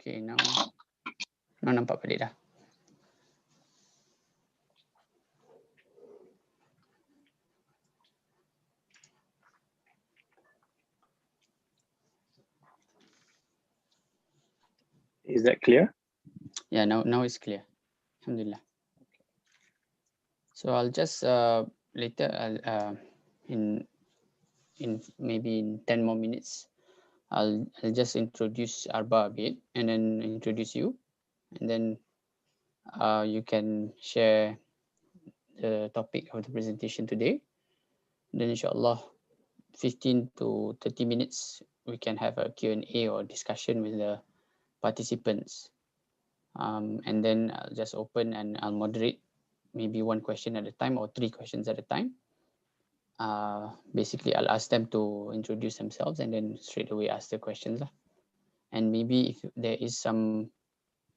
Okay, now nampak balik dah. Is that clear? Yeah, now it's clear. Alhamdulillah. So I'll just later in maybe in 10 more minutes, I'll just introduce ARBA a bit and then introduce you, and then you can share the topic of the presentation today. Then inshallah 15 to 30 minutes we can have a Q&A or discussion with the participants, and then I'll just open and I'll moderate maybe one question at a time or 3 questions at a time. Basically I'll ask them to introduce themselves and then straight away ask the questions. And maybe if there is some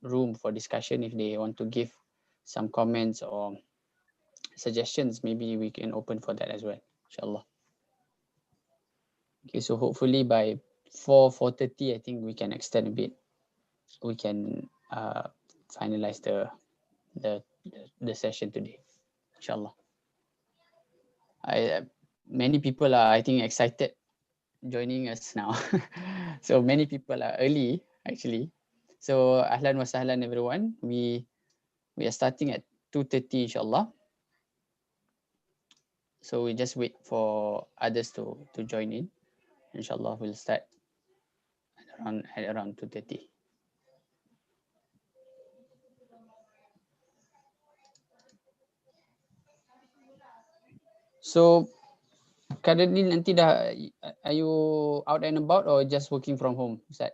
room for discussion, if they want to give some comments or suggestions, maybe we can open for that as well, inshallah. Okay, so hopefully by 4:30 I think we can extend a bit. We can finalize the session today, inshallah. Many people are, I think, excited joining us now. So many people are early actually. So ahlan wa sahlan everyone. We are starting at 2:30 inshallah. So we just wait for others to join in. Inshallah we'll start at around 2:30. So currently nanti dah, are you out and about or just working from home, Ustaz?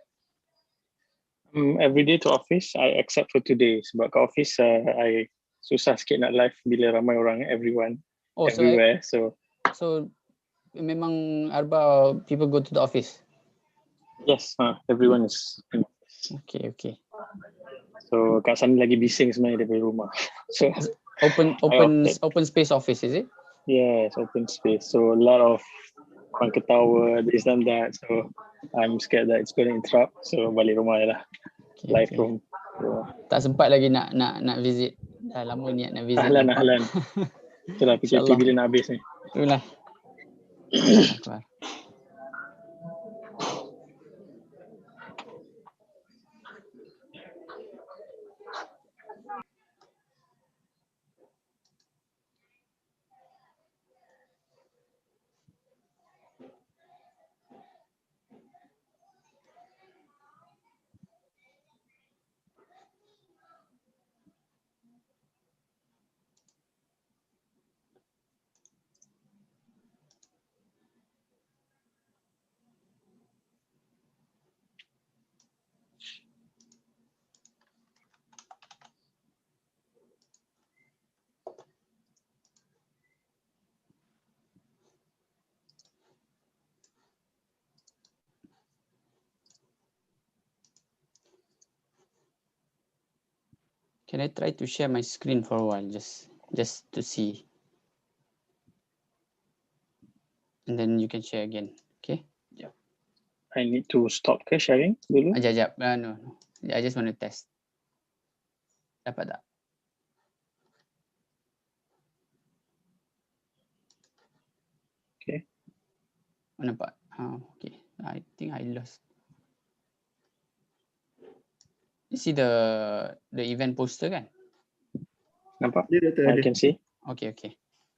Every day to office, except for today. Sebab kat office, I susah sikit nak live bila ramai orang, everyone, everywhere. So memang ARBA people go to the office? Yes, everyone is in office. Okay. So kat sana lagi bising sebenarnya daripada rumah. So open space office, is it? Yes, open space. So a lot of orang ketawa, this and that. So I'm scared that it's going to interrupt. So balik rumah je lah. Live room. So, tak sempat lagi nak visit. Dah lama niat nak visit. Ahlan. Itulah PKP bila nak habis ni. Itulah. Can I try to share my screen for a while, just to see, and then you can share again, okay? Yeah. I need to stop sharing dulu. Sekejap. No. I just want to test. Dapat tak? Okay. Nampak? Okay. I think I lost. You see the event poster kan? Nampak? I can see. Okay.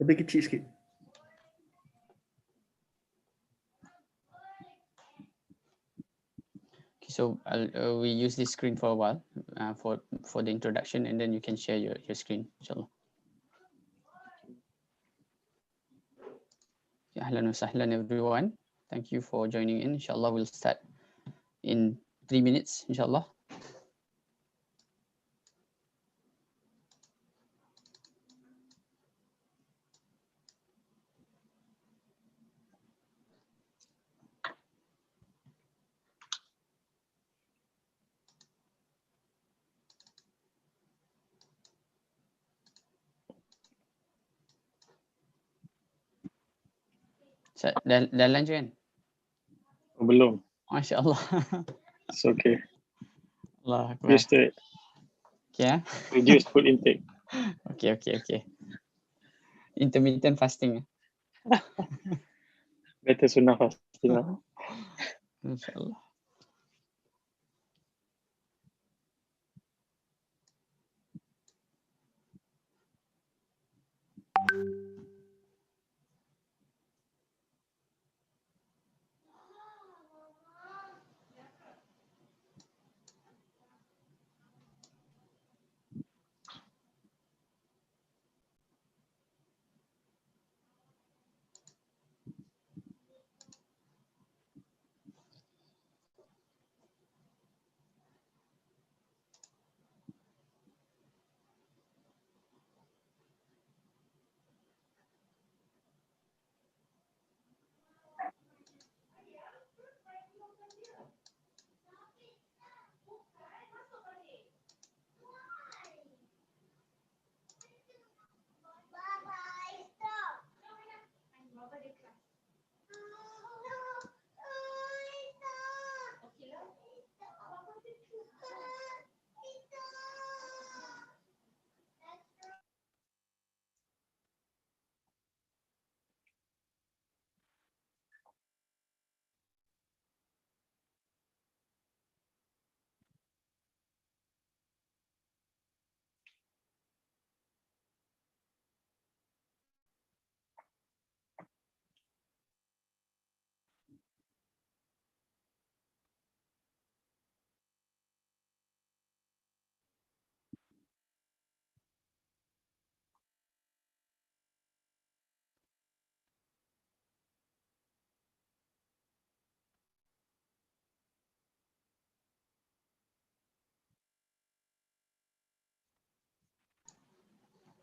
Lebih kecil sikit. Okay, so we use this screen for a while for the introduction, and then you can share your screen, inshallah. Okay, ahlan wa sahlan everyone. Thank you for joining in. Inshallah we'll start in 3 minutes, inshallah. Dah lunch kan? Belum. Masya Allah. It's okay. Allah Akbar. Used to it. Yeah. Reduce food intake. Okay. Intermittent fasting. Better sunnah fasting lah. Inshallah.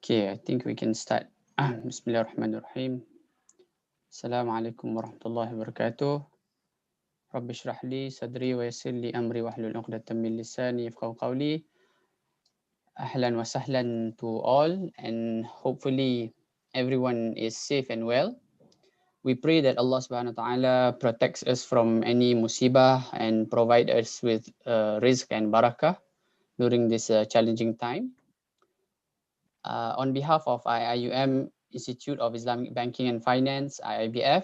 Okay, I think we can start. Bismillahirrahmanirrahim. Assalamualaikum warahmatullahi wabarakatuh. Rabbi shrah li sadri wa yassir li amri wahlul 'uqdatam min lisani yafqahu qawli. Ahlan wa sahlan to all, and hopefully everyone is safe and well. We pray that Allah subhanahu wa ta'ala protects us from any musibah and provide us with rizq and barakah during this challenging time. On behalf of IIUM Institute of Islamic Banking and Finance, IIiBF,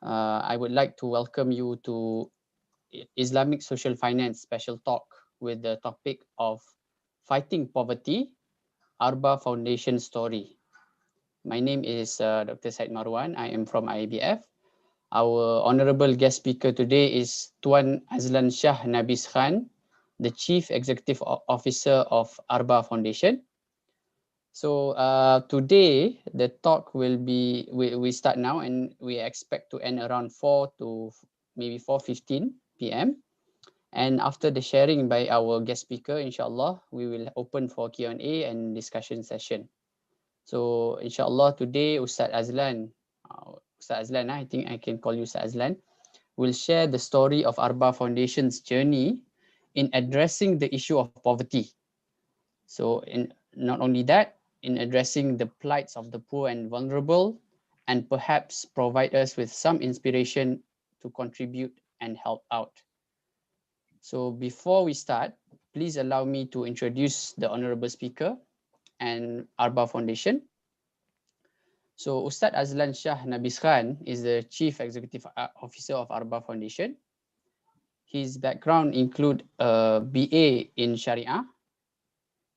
I would like to welcome you to Islamic Social Finance Special Talk with the topic of Fighting Poverty, ARBA Foundation Story. My name is Dr. Said Marwan. I am from IIiBF. Our honorable guest speaker today is Tuan Azlan Shah Nabees Khan, the Chief Executive Officer of ARBA Foundation. So today the talk will be, we start now and we expect to end around 4 to maybe 4:15 p.m. And after the sharing by our guest speaker, inshallah, we will open for Q&A and discussion session. So inshallah today Ustaz Azlan, I think I can call you Ustaz Azlan, will share the story of ARBA Foundation's journey in addressing the issue of poverty. So not only that, in addressing the plights of the poor and vulnerable, and perhaps provide us with some inspiration to contribute and help out. So before we start, please allow me to introduce the honorable speaker and ARBA Foundation. So Ustaz Azlan Shah Nabees Khan is the Chief Executive Officer of ARBA Foundation. His background include a BA in Sharia,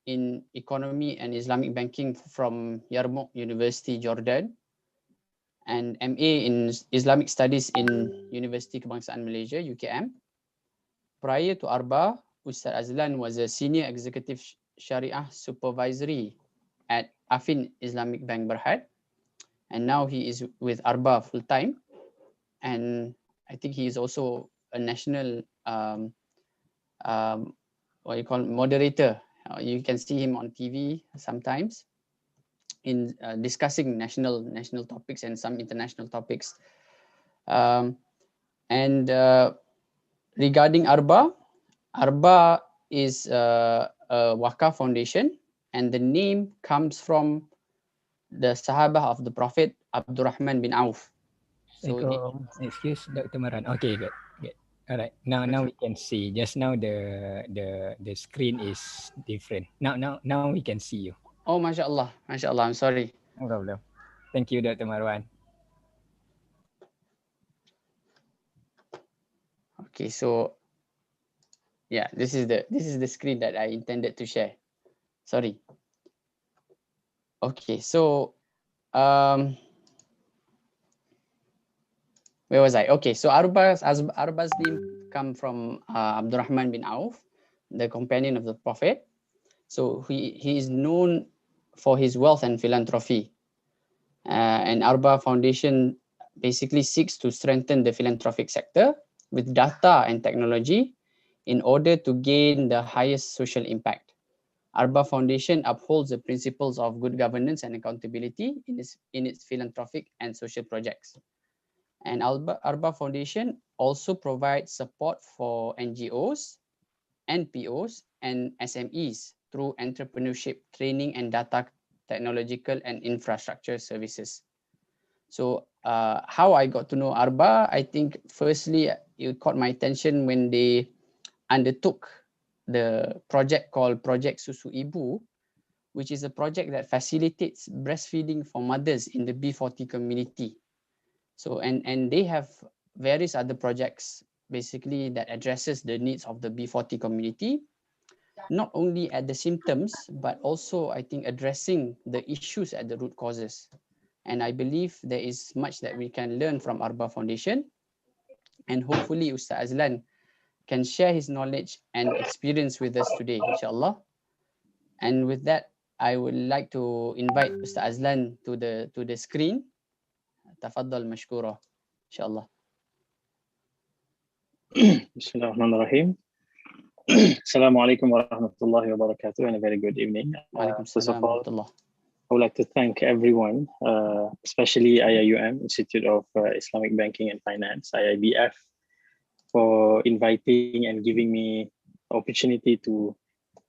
in Economy and Islamic Banking from Yarmouk University, Jordan, and MA in Islamic Studies in University Kebangsaan Malaysia, UKM. Prior to ARBA, Ustaz Azlan was a Senior Executive Shariah Supervisory at Afin Islamic Bank Berhad, and now he is with ARBA full-time, and I think he is also a national moderator. You can see him on TV sometimes in discussing national topics and some international topics. And regarding ARBA is a Wakaf foundation, and the name comes from the Sahabah of the Prophet Abdurrahman bin Auf. So excuse Dr. Maran. Okay, good. All right. Now we can see. Just now the screen is different. Now we can see you. Oh, mashallah, mashallah. I'm sorry. No problem. Thank you, Dr. Marwan. Okay, so yeah, this is the screen that I intended to share. Sorry. Okay, so where was I? Okay, so Arba's name come from Abdurrahman bin Auf, the companion of the Prophet. So he is known for his wealth and philanthropy. And ARBA Foundation basically seeks to strengthen the philanthropic sector with data and technology in order to gain the highest social impact. ARBA Foundation upholds the principles of good governance and accountability in its philanthropic and social projects. And ARBA Foundation also provides support for NGOs, NPOs, and SMEs through entrepreneurship training and data technological and infrastructure services. So how I got to know ARBA, I think firstly, it caught my attention when they undertook the project called Project Susu Ibu, which is a project that facilitates breastfeeding for mothers in the B40 community. So, and they have various other projects basically that addresses the needs of the B40 community, not only at the symptoms, but also I think addressing the issues at the root causes. And I believe there is much that we can learn from ARBA Foundation. And hopefully Ustaz Azlan can share his knowledge and experience with us today, inshallah. And with that, I would like to invite Ustaz Azlan to the screen. Tafaddal mashkura, inshallah. Bismillahirrahmanirrahim. Assalamualaikum warahmatullahi wabarakatuh, and a very good evening. First of all, I would like to thank everyone, especially IIUM, Institute of Islamic Banking and Finance, IIiBF, for inviting and giving me opportunity to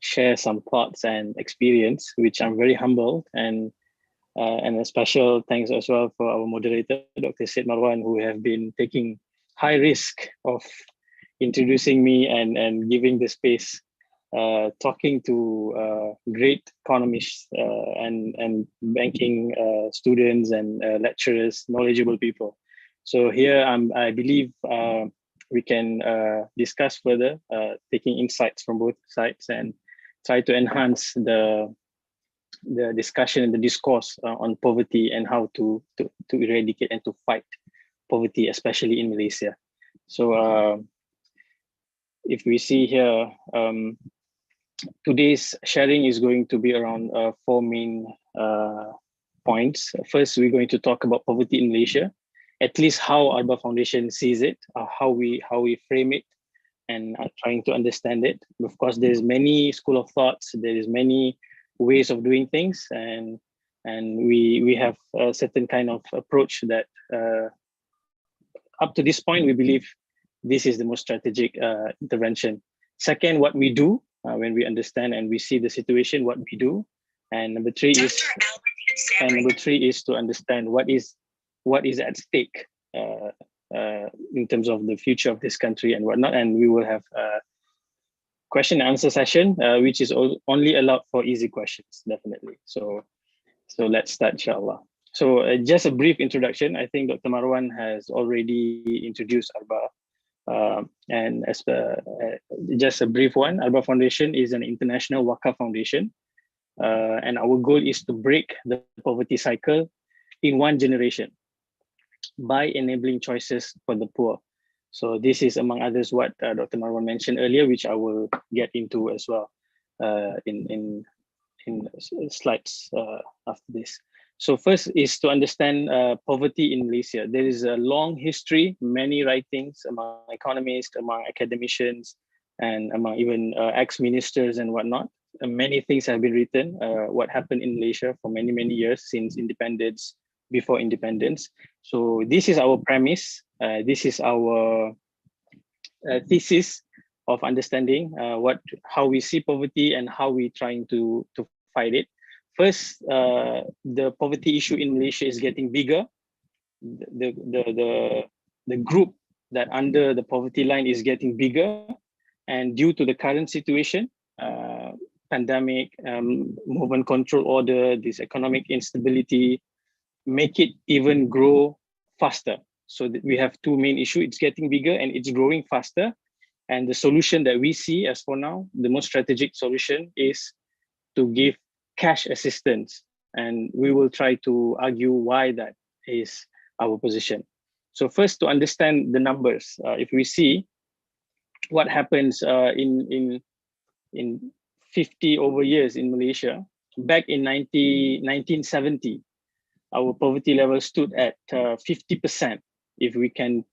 share some thoughts and experience, which I'm very humbled, and a special thanks as well for our moderator, Dr. Syed Marwan, who have been taking high risk of introducing me and giving the space, talking to great economists and banking students and lecturers, knowledgeable people. So here I believe we can discuss further, taking insights from both sides and try to enhance the discussion and the discourse on poverty and how to eradicate and to fight poverty, especially in Malaysia. So if we see here, today's sharing is going to be around 4 main points. First, we're going to talk about poverty in Malaysia, at least how ARBA Foundation sees it, how we frame it, and trying to understand it. Of course, there's many school of thoughts, there is many ways of doing things, and we have a certain kind of approach that up to this point, we believe this is the most strategic intervention. Second, what we do when we understand and we see the situation, what we do. And number three is to understand what is at stake in terms of the future of this country and whatnot. And we will have a question and answer session, which is only allowed for easy questions, definitely. So let's start, inshallah. So just a brief introduction. I think Dr. Marwan has already introduced ARBA. And as just a brief one, ARBA Foundation is an international Wakaf foundation. And our goal is to break the poverty cycle in one generation by enabling choices for the poor. So this is among others what Dr. Marwan mentioned earlier, which I will get into as well in slides after this. So first is to understand poverty in Malaysia. There is a long history, many writings among economists, among academicians, and among even ex-ministers and whatnot. Many things have been written, what happened in Malaysia for many, many years since independence, before independence. So this is our premise. This is our thesis of understanding how we see poverty and how we trying to fight it. First, the poverty issue in Malaysia is getting bigger. The group that under the poverty line is getting bigger, and due to the current situation, pandemic, movement control order, this economic instability, make it even grow faster. So we have two main issues. It's getting bigger and it's growing faster. And the solution that we see as for now, the most strategic solution is to give cash assistance. And we will try to argue why that is our position. So first, to understand the numbers, if we see what happens in 50 over years in Malaysia, back in 1970, our poverty level stood at 50%. If we can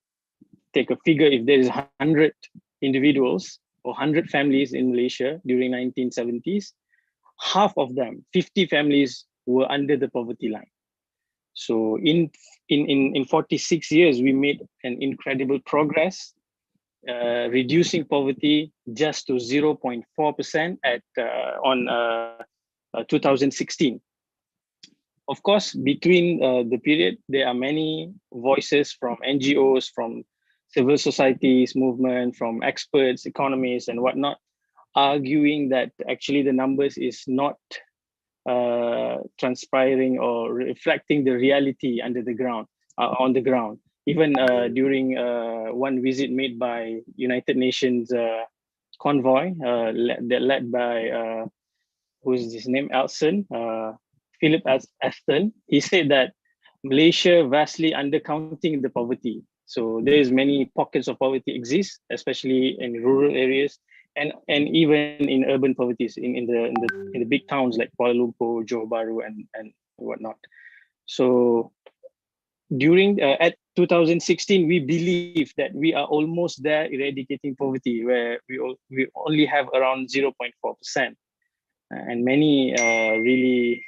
take a figure, if there is 100 individuals or 100 families in Malaysia during 1970s, half of them, 50 families, were under the poverty line. So in 46 years, we made an incredible progress, reducing poverty just to 0.4% on 2016. Of course, between the period, there are many voices from NGOs, from civil societies movement, from experts, economists, and whatnot, arguing that actually the numbers is not transpiring or reflecting the reality under the ground, on the ground. Even during one visit made by United Nations convoy, led by who's his name, Philip Aston, he said that Malaysia vastly undercounting the poverty. So there is many pockets of poverty exist, especially in rural areas, and even in urban poverties in the big towns like Kuala Lumpur, Johor Bahru, and whatnot. So during at 2016, we believe that we are almost there eradicating poverty, where we only have around 0.4%, and many really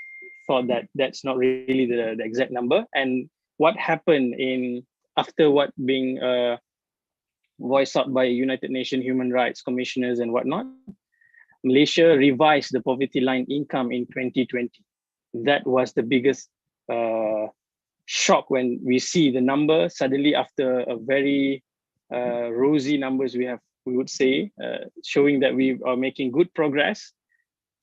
thought that that's not really the exact number. And what happened after what being voiced out by United Nations human rights commissioners and whatnot, Malaysia revised the poverty line income in 2020. That was the biggest shock when we see the number suddenly after a very rosy numbers we would say, showing that we are making good progress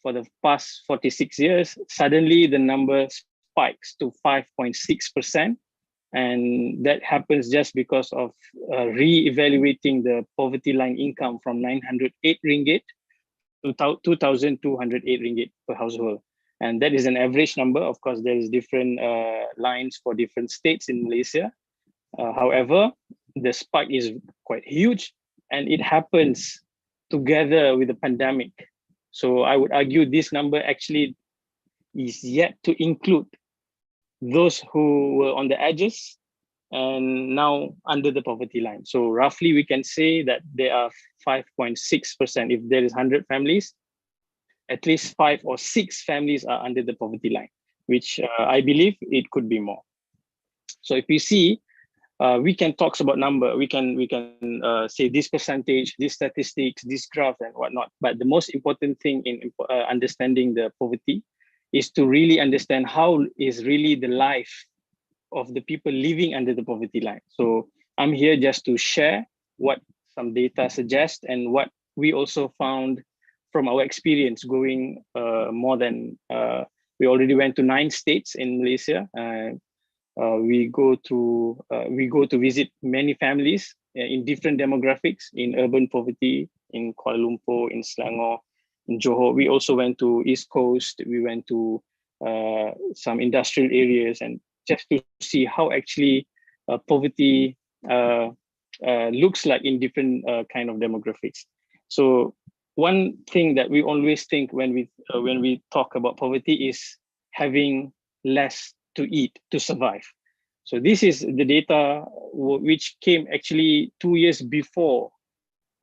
for the past 46 years. Suddenly the number spikes to 5.6%. And that happens just because of re-evaluating the poverty line income from 908 ringgit to 2,208 ringgit per household. And that is an average number. Of course, there is different lines for different states in Malaysia. However, the spike is quite huge, and it happens together with the pandemic. So I would argue this number actually is yet to include those who were on the edges and now under the poverty line. So roughly we can say that there are 5.6%. If there is 100 families, at least 5 or 6 families are under the poverty line, which I believe it could be more. So if we see, we can talk about number, we can say this percentage, this statistics, this graph and whatnot. But the most important thing in understanding the poverty is to really understand how is really the life of the people living under the poverty line. So I'm here just to share what some data suggests and what we also found from our experience going more than, we already went to 9 states in Malaysia. We go to visit many families in different demographics, in urban poverty, in Kuala Lumpur, in Selangor, in Johor. We also went to East Coast. We went to some industrial areas, and just to see how actually poverty looks like in different kind of demographics. So one thing that we always think when we talk about poverty is having less to eat to survive. So this is the data which came actually 2 years before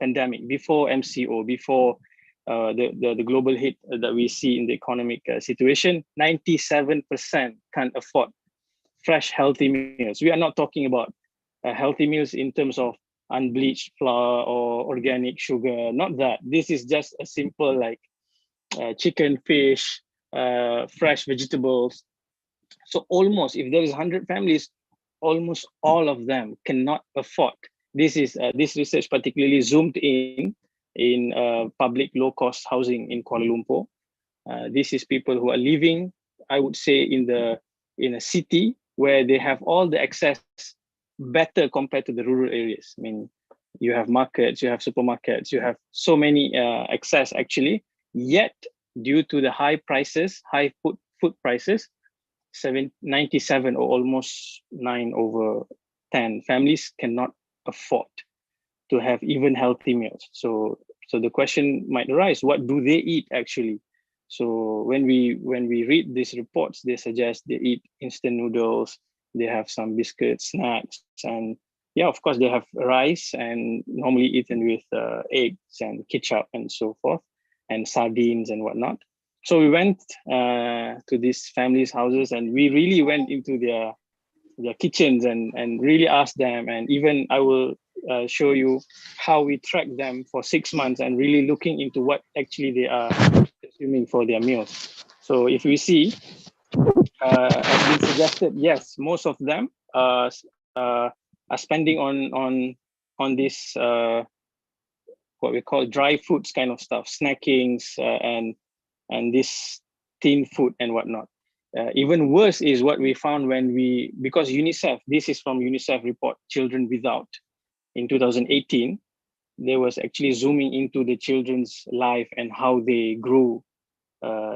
pandemic, before MCO, before the global hit that we see in the economic situation. 97% can't afford fresh, healthy meals. We are not talking about healthy meals in terms of unbleached flour or organic sugar, not that. This is just a simple like chicken, fish, fresh vegetables. So almost, if there is 100 families, almost all of them cannot afford this research particularly zoomed in public low-cost housing in Kuala Lumpur. This is people who are living, I would say, in a city where they have all the access better compared to the rural areas. I mean, you have markets, you have supermarkets, you have so many access actually, yet due to the high prices, high food prices, 97 or almost 9/10 families cannot afford to have even healthy meals. So the question might arise, what do they eat actually? So when we read these reports, they suggest they eat instant noodles, they have some biscuits, snacks, and yeah, of course they have rice and normally eaten with eggs and ketchup and so forth, and sardines and whatnot. So we went to these families' houses and we really went into their kitchens and really asked them. And even I will show you how we track them for 6 months and really looking into what actually they are consuming for their meals. So if we see, as been suggested, yes, most of them are spending on this what we call dry foods kind of stuff, snackings and this thin food and whatnot. Even worse is what we found because UNICEF, this is from UNICEF report, Children Without, in 2018, there was actually zooming into the children's life and how they grew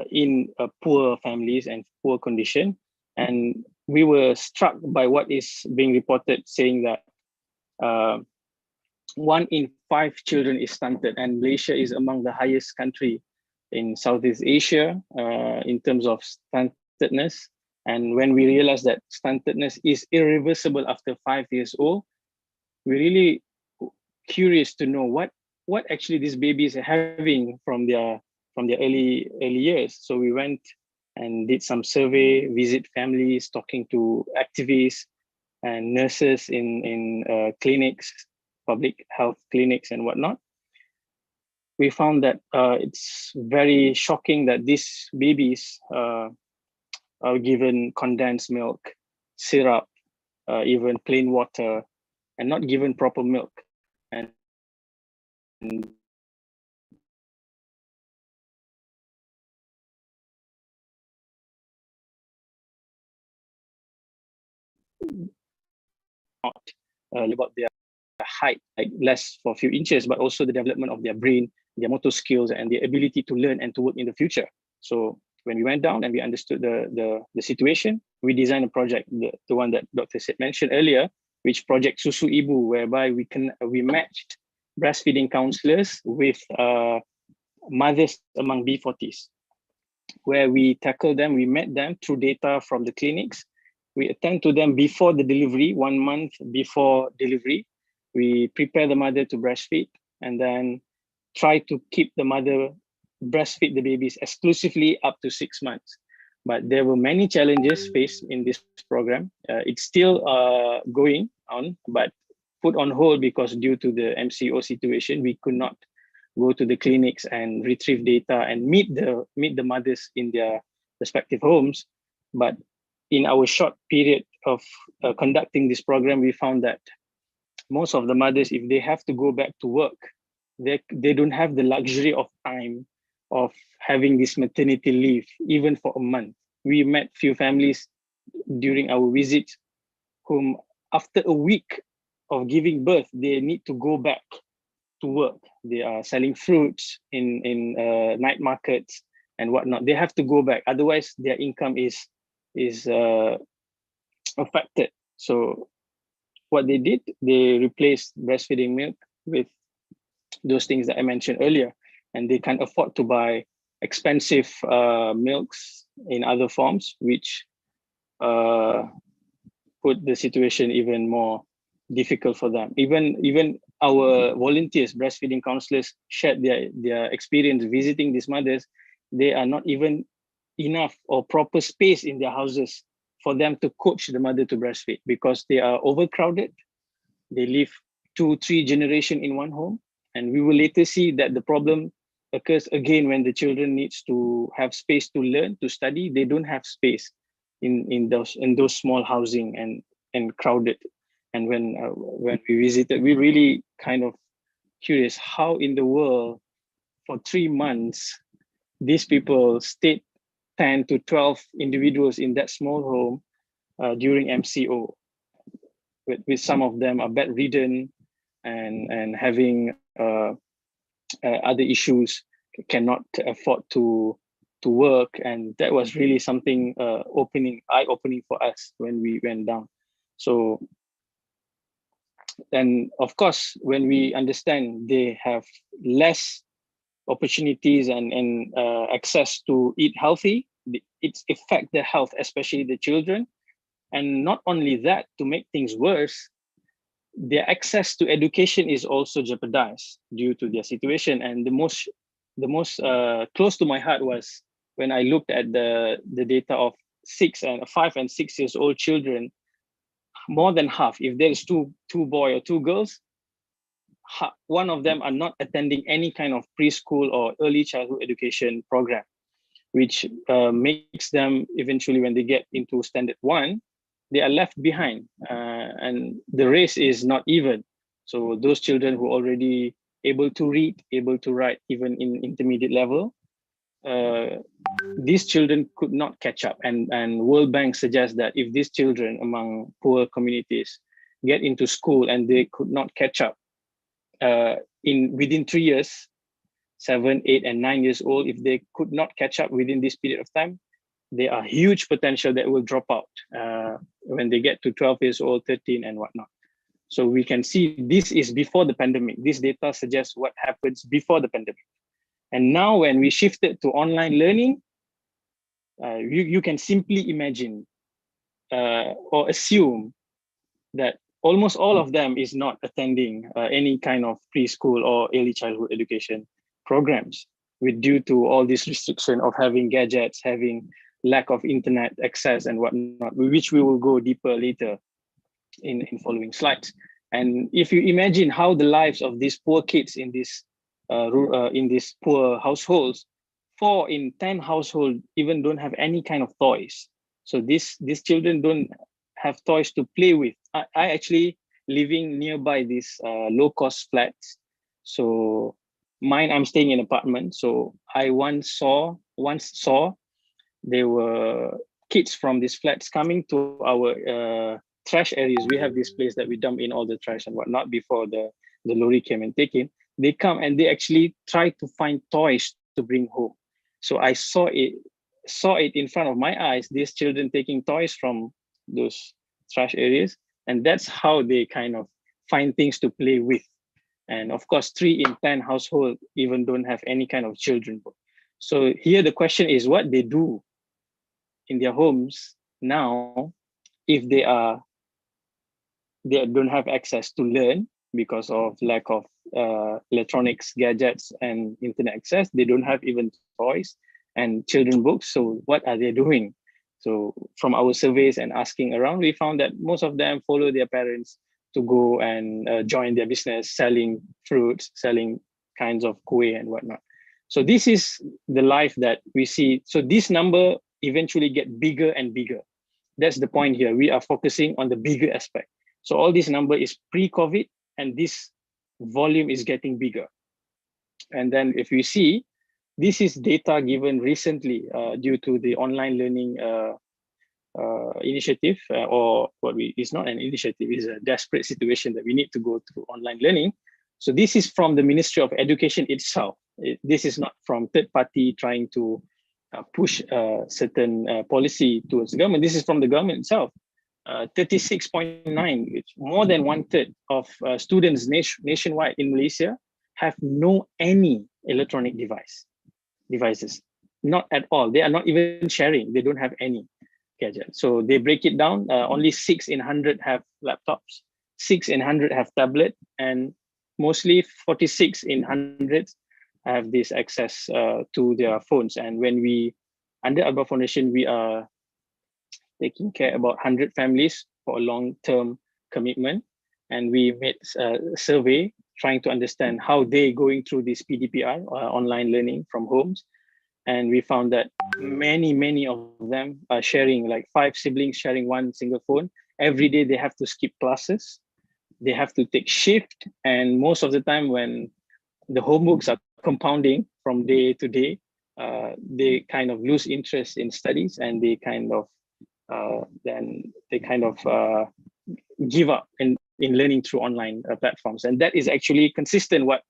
in poor families and poor condition. And we were struck by what is being reported, saying that 1 in 5 children is stunted, and Malaysia is among the highest country in Southeast Asia in terms of stuntedness. And when we realized that stuntedness is irreversible after 5 years old, we're really curious to know what actually these babies are having from their early years. So we went and did some survey, visit families, talking to activists and nurses in clinics, public health clinics and whatnot. We found that it's very shocking that these babies are given condensed milk, syrup, even plain water, and not given proper milk. And not about their height, like less for a few inches, but also the development of their brain, their motor skills, and their ability to learn and to work in the future. So when we went down and we understood the situation, we designed a project, the one that Dr. Sid mentioned earlier, which Project Susu Ibu, whereby we matched breastfeeding counselors with mothers among B40s, where we tackle them, we met them through data from the clinics. We attend to them before the delivery, 1 month before delivery. We prepare the mother to breastfeed and then try to keep the mother breastfeed the babies exclusively up to 6 months. But there were many challenges faced in this program. It's still going on, but put on hold because due to the MCO situation, we could not go to the clinics and retrieve data and meet the mothers in their respective homes. But in our short period of conducting this program, we found that most of the mothers, if they have to go back to work, they don't have the luxury of time of having this maternity leave, even for a month. We met few families during our visits whom after a week of giving birth, they need to go back to work. They are selling fruits in night markets and whatnot. They have to go back, otherwise their income is affected. So what they did, they replaced breastfeeding milk with those things that I mentioned earlier, and they can't afford to buy expensive milks in other forms, which put the situation even more difficult for them. Even our volunteers, breastfeeding counselors, shared their experience visiting these mothers. They are not even enough or proper space in their houses for them to coach the mother to breastfeed because they are overcrowded. They live 2-3 generations in one home. And we will later see that the problem occurs again when the children needs to have space to learn, to study. They don't have space in those small housing and crowded And when we visited, we really kind of curious how in the world for 3 months these people stayed 10 to 12 individuals in that small home during MCO. With some of them are bedridden and having other issues, cannot afford to work, and that was really something eye-opening for us when we went down. So, and of course, when we understand they have less opportunities and access to eat healthy, it affects their health, especially the children. And not only that, to make things worse, their access to education is also jeopardized due to their situation. And the most close to my heart was when I looked at the data of 5 and 6 years old children. More than half, if there is two boys or 2 girls, one of them are not attending any kind of preschool or early childhood education program, which makes them eventually, when they get into standard 1, they are left behind, and the race is not even. So those children who are already able to read, able to write, even in intermediate level, these children could not catch up. And World Bank suggests that if these children among poor communities get into school and they could not catch up within 3 years, 7, 8, and 9 years old, if they could not catch up within this period of time, there are huge potential that will drop out when they get to 12 years old, 13, and whatnot. So we can see this is before the pandemic. This data suggests what happens before the pandemic. And now when we shifted to online learning, you can simply imagine or assume that almost all of them is not attending any kind of preschool or early childhood education programs, due to all this restriction of having gadgets, having lack of internet access and whatnot, which we will go deeper later in following slides. And if you imagine how the lives of these poor kids in these poor households, 4 in 10 households even don't have any kind of toys. So these children don't have toys to play with. I actually living nearby these low-cost flats. So I'm staying in an apartment. So I once saw there were kids from these flats coming to our trash areas. We have this place that we dump in all the trash and whatnot before the lorry came and take it. They come and they actually try to find toys to bring home. So I saw it in front of my eyes, these children taking toys from those trash areas. And that's how they kind of find things to play with. And of course, 3 in 10 households even don't have any kind of children book. So here the question is what they do in their homes now if they don't have access to learn because of lack of electronics, gadgets, and internet access. They don't have even toys and children books. So what are they doing? So from our surveys and asking around, we found that most of them follow their parents to go and join their business, selling fruits, selling kinds of kueh and whatnot. So this is the life that we see. So this number eventually get bigger and bigger. That's the point here. We are focusing on the bigger aspect. So all this number is pre-COVID, and this volume is getting bigger. And then if we see, this is data given recently due to the online learning initiative, it's not an initiative, it's a desperate situation that we need to go through online learning. So this is from the Ministry of Education itself. This is not from third party trying to push certain policy towards the government. This is from the government itself. 36.9, it's more than 1/3 of students nationwide in Malaysia have any electronic devices. Not at all. They are not even sharing. They don't have any gadget. So they break it down. Only 6 in 100 have laptops, 6 in 100 have tablet, and mostly 46 in 100 have this access to their phones. And when under ARBA Foundation, we are taking care about 100 families for a long-term commitment. And we made a survey trying to understand how they going through this PDPR, online learning from homes. And we found that many of them are sharing, like 5 siblings sharing one single phone, every day they have to skip classes, they have to take shift, and most of the time when the homeworks are compounding from day to day, they kind of lose interest in studies, and they kind of give up in learning through online platforms. And that is actually consistent what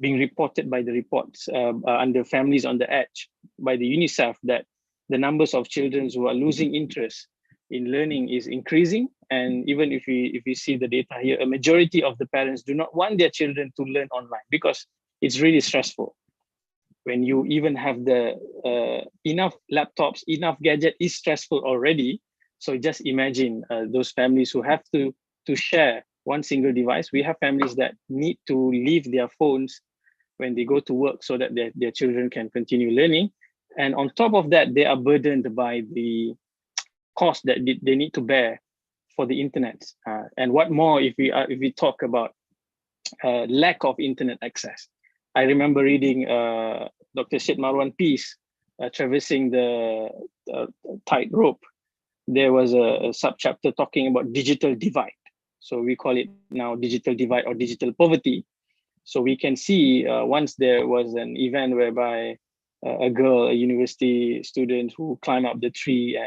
being reported by the reports under Families on the Edge by the UNICEF, that the numbers of children who are losing interest in learning is increasing. And even if we see the data here, a majority of the parents do not want their children to learn online because it's really stressful. When you even have the enough laptops, enough gadget is stressful already. So just imagine those families who have to share one single device. We have families that need to leave their phones when they go to work so that their children can continue learning. And on top of that, they are burdened by the cost that they need to bear for the internet. And what more if we talk about lack of internet access. I remember reading Dr. Syed Marwan piece, Traversing the Tightrope. There was a sub-chapter talking about digital divide. So we call it now digital divide or digital poverty. So we can see once there was an event whereby a girl, a university student who climbed up the tree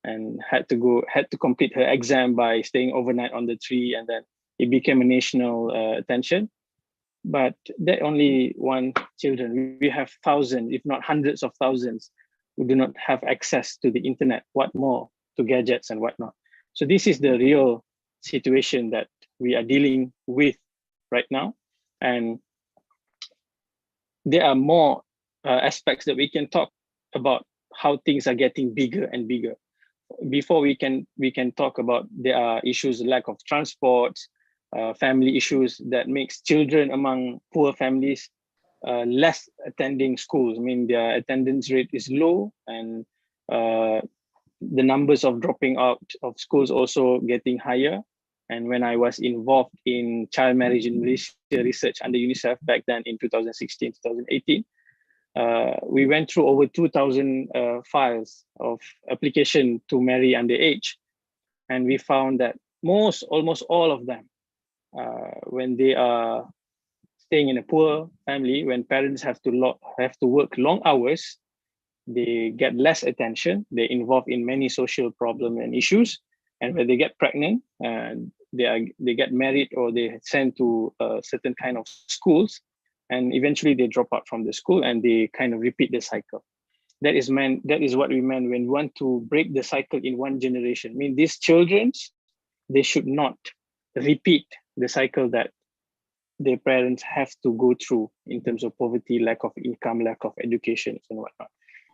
and had to complete her exam by staying overnight on the tree, and then it became a national attention. But that only one children. We have thousands, if not hundreds of thousands, who do not have access to the internet. What more to gadgets and whatnot. So this is the real situation that we are dealing with right now. And there are more aspects that we can talk about how things are getting bigger and bigger. Before we can talk about, there are issues, lack of transport, family issues that makes children among poor families less attending schools. I mean, their attendance rate is low, and the numbers of dropping out of schools also getting higher. And when I was involved in child marriage in Malaysia research under UNICEF back then in 2016, 2018, we went through over 2,000 files of application to marry underage. And we found that almost all of them, when they are staying in a poor family, when parents have to work long hours, they get less attention, they're involved in many social problems and issues. And when they get pregnant, they get married, or they sent to certain kind of schools, and eventually they drop out from the school and they kind of repeat the cycle. That is what we meant when we want to break the cycle in one generation. I mean, these children, they should not repeat the cycle that their parents have to go through in terms of poverty, lack of income, lack of education, and whatnot.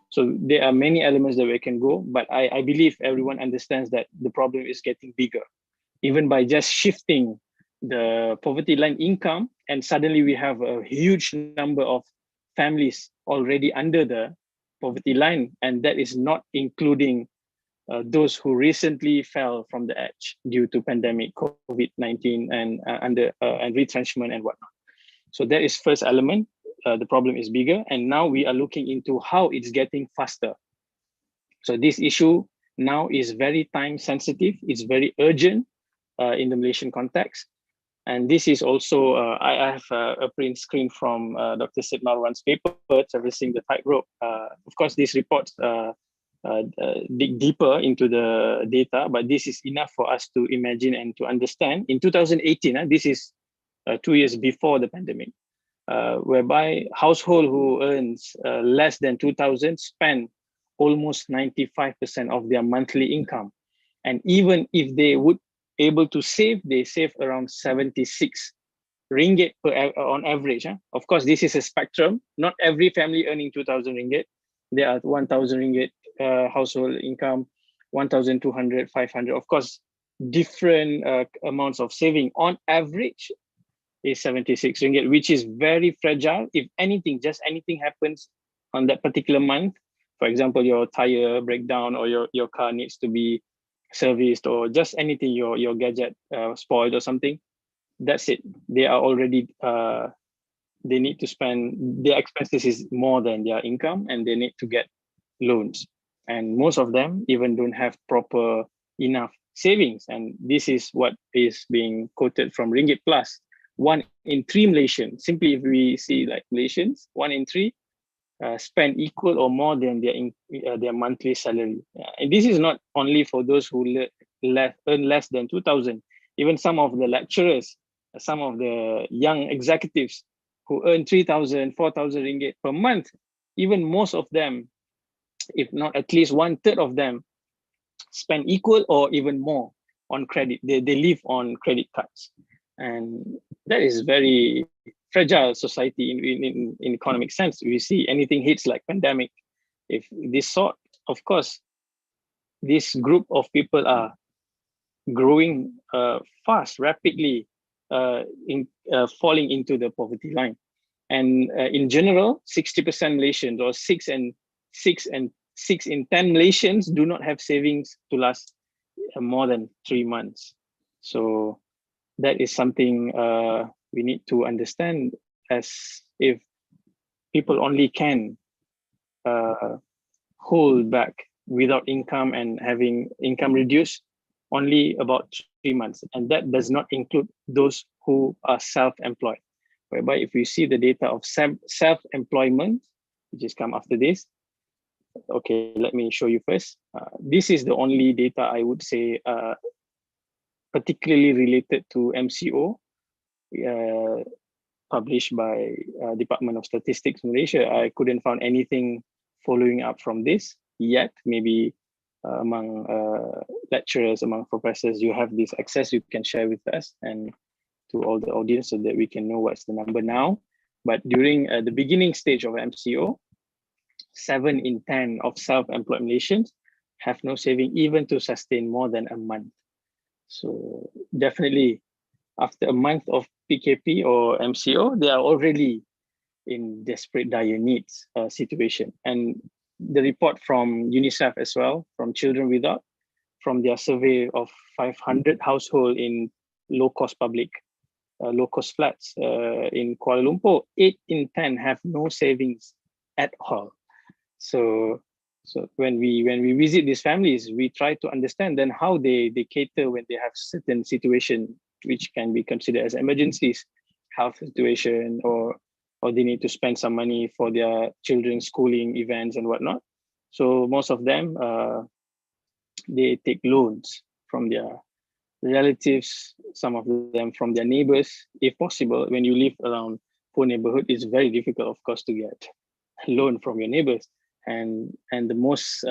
So there are many elements that we can go, but I believe everyone understands that the problem is getting bigger. Even by just shifting the poverty line income, and suddenly we have a huge number of families already under the poverty line, and that is not including those who recently fell from the edge due to pandemic, COVID-19, and retrenchment and whatnot. So that is first element. The problem is bigger, and now we are looking into how it's getting faster. So this issue now is very time sensitive. It's very urgent in the Malaysian context. And this is also, I have a print screen from Dr. Syed Marwan's paper, Traversing the Tightrope. Of course, these reports dig deeper into the data, but this is enough for us to imagine and to understand. In 2018, this is 2 years before the pandemic, whereby household who earns less than 2,000 spend almost 95% of their monthly income. And even if they would able to save, they save around 76 ringgit on average. Of course, this is a spectrum. Not every family earning 2,000 ringgit. There are 1,000 ringgit household income, 1,200, 500. Of course, different amounts of saving. On average is 76 ringgit, which is very fragile. If anything, just anything happens on that particular month, for example, your tire breakdown, or your car needs to be serviced, or just anything, your gadget spoiled or something, that's it. They are already, they need to spend, their expenses is more than their income, and they need to get loans. And most of them even don't have proper enough savings. And this is what is being quoted from Ringgit Plus. 1 in 3 Malaysians, simply if we see like Malaysians, 1 in 3 spend equal or more than their monthly salary. And this is not only for those who earn less than 2,000. Even some of the lecturers, some of the young executives who earn 3,000, 4,000 ringgit per month, even most of them, if not at least 1/3 of them, spend equal or even more on credit. They live on credit cards. And that is very fragile society in economic sense. We see anything hits like pandemic, if this sort, of course, this group of people are growing fast, rapidly, falling into the poverty line. And in general, 60% Malaysians, or 6 in 10 Malaysians do not have savings to last more than 3 months. So that is something we need to understand, as if people only can hold back without income and having income reduced only about 3 months. And that does not include those who are self-employed. Whereby if we see the data of self-employment, which is come after this, okay, let me show you first. This is the only data I would say particularly related to MCO, published by Department of Statistics Malaysia. I couldn't find anything following up from this yet. Maybe among lecturers, among professors, you have this access, you can share with us and to all the audience so that we can know what's the number now. But during the beginning stage of MCO, 7 in 10 of self-employed Malaysians have no saving even to sustain more than a month. So definitely after a month of PKP or MCO, they are already in desperate dire needs situation. And the report from UNICEF as well, from Children Without, from their survey of 500 households in low-cost flats in Kuala Lumpur, 8 in 10 have no savings at all. So when we visit these families, we try to understand then how they cater when they have certain situation which can be considered as emergencies, health situation, or they need to spend some money for their children's schooling events and whatnot. So most of them, they take loans from their relatives, some of them from their neighbors. If possible, when you live around poor neighborhood, it's very difficult, of course, to get a loan from your neighbors. And the most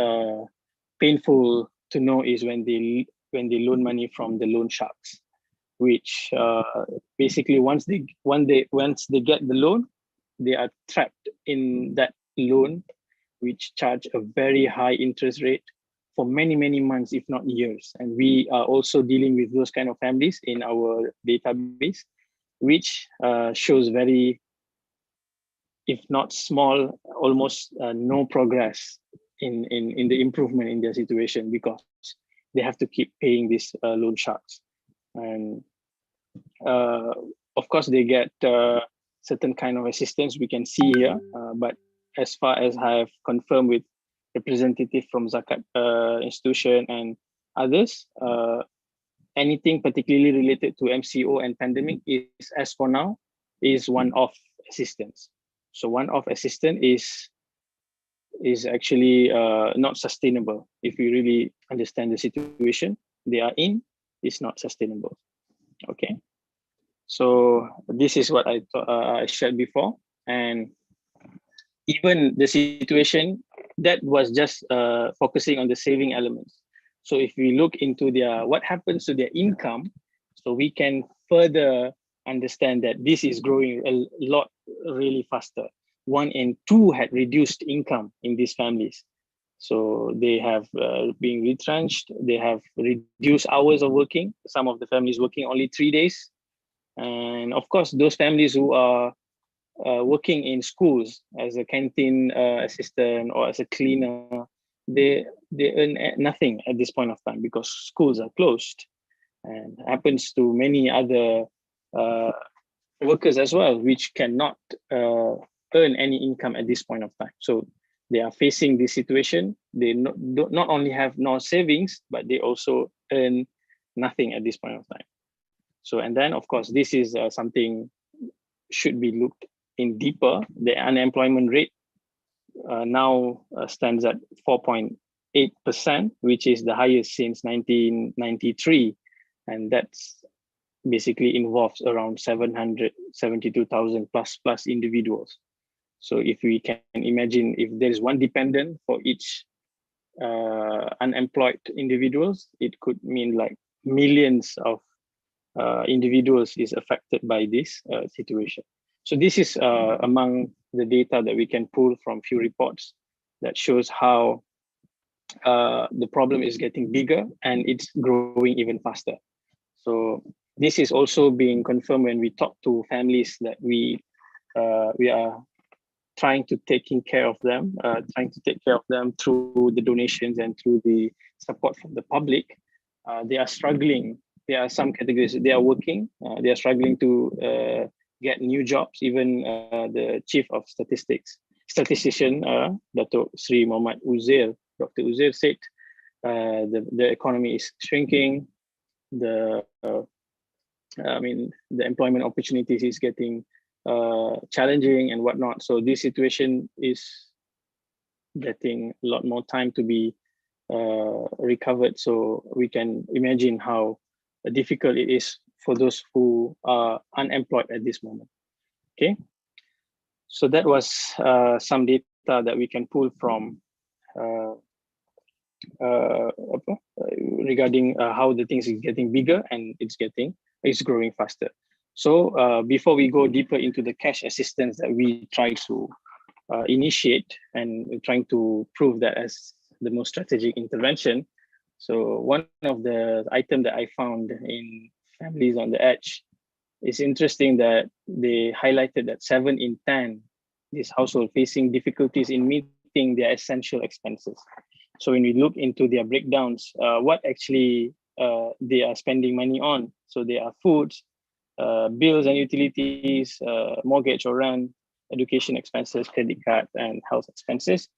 painful to know is when they loan money from the loan sharks, which basically once they get the loan, they are trapped in that loan, which charge a very high interest rate for many months, if not years. And we are also dealing with those kind of families in our database, which shows very, if not small, almost no progress in the improvement in their situation, because they have to keep paying these loan sharks. And of course, they get certain kind of assistance we can see here, but as far as I have confirmed with representative from Zakat institution and others, anything particularly related to MCO and pandemic is, as for now, is one-off assistance. So one-off assistance is actually not sustainable. If you really understand the situation they are in, it's not sustainable. Okay. So this is what I shared before, and even the situation that was just focusing on the saving elements. So if we look into what happens to their income, so we can further understand that this is growing a lot really faster. 1 in 2 had reduced income in these families. So they have been retrenched, they have reduced hours of working. Some of the families working only 3 days. And of course, those families who are working in schools as a canteen assistant or as a cleaner, they earn nothing at this point of time because schools are closed. And happens to many other workers as well, which cannot earn any income at this point of time. So they are facing this situation. They not only have no savings, but they also earn nothing at this point of time. So, and then of course, this is something should be looked in deeper. The unemployment rate now stands at 4.8%, which is the highest since 1993. And that's basically involves around 772,000 plus individuals. So if we can imagine, if there is one dependent for each unemployed individuals, it could mean like millions of individuals is affected by this situation. So this is among the data that we can pull from few reports that shows how the problem is getting bigger and it's growing even faster. So this is also being confirmed when we talk to families that we are trying to taking care of them, through the donations and through the support from the public. They are struggling. There are some categories, they are working, they are struggling to get new jobs. Even the chief of statistician, Dr. Sri Muhammad Uzair, Dr. Uzair said the economy is shrinking. The employment opportunities is getting challenging and whatnot. So this situation is getting a lot more time to be recovered. So we can imagine how difficult it is for those who are unemployed at this moment. Okay, so that was some data that we can pull from regarding how the things is getting bigger and it's growing faster. So before we go deeper into the cash assistance that we try to initiate and trying to prove that as the most strategic intervention. So one of the items that I found in Families on the Edge is interesting that they highlighted that 7 in 10 this household facing difficulties in meeting their essential expenses. So when we look into their breakdowns, what actually they are spending money on. So they are foods, bills and utilities, mortgage or rent, education expenses, credit card, and health expenses.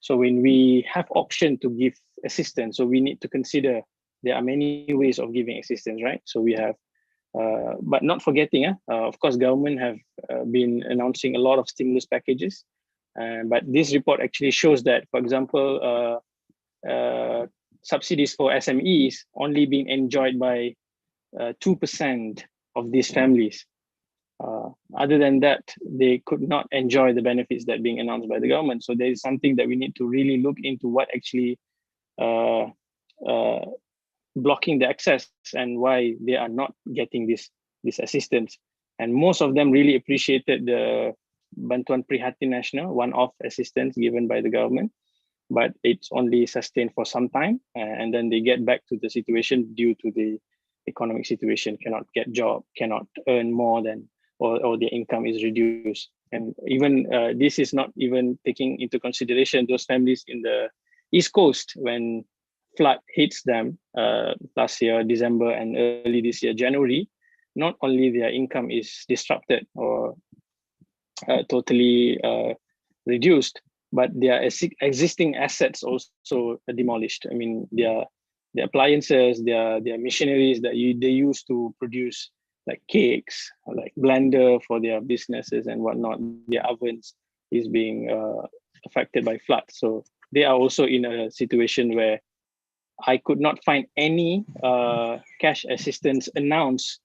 So when we have option to give assistance, so we need to consider there are many ways of giving assistance, right? So we have, but not forgetting, of course, government have been announcing a lot of stimulus packages. But this report actually shows that, for example, subsidies for SMEs only being enjoyed by 2% of these families. Other than that, they could not enjoy the benefits that being announced by the government. So there is something that we need to really look into, what actually blocking the access and why they are not getting this assistance. And most of them really appreciated the Bantuan Prihatin Nasional one-off assistance given by the government, but it's only sustained for some time, and then they get back to the situation due to the economic situation, cannot get job, cannot earn more than, or their income is reduced. And even this is not even taking into consideration those families in the East Coast when flood hits them last year, December, and early this year, January. Not only their income is disrupted or totally reduced, but their existing assets also demolished. I mean, their appliances, their machineries that they use to produce like cakes, like blender for their businesses and whatnot, their ovens is being affected by flood. So they are also in a situation where I could not find any cash assistance announced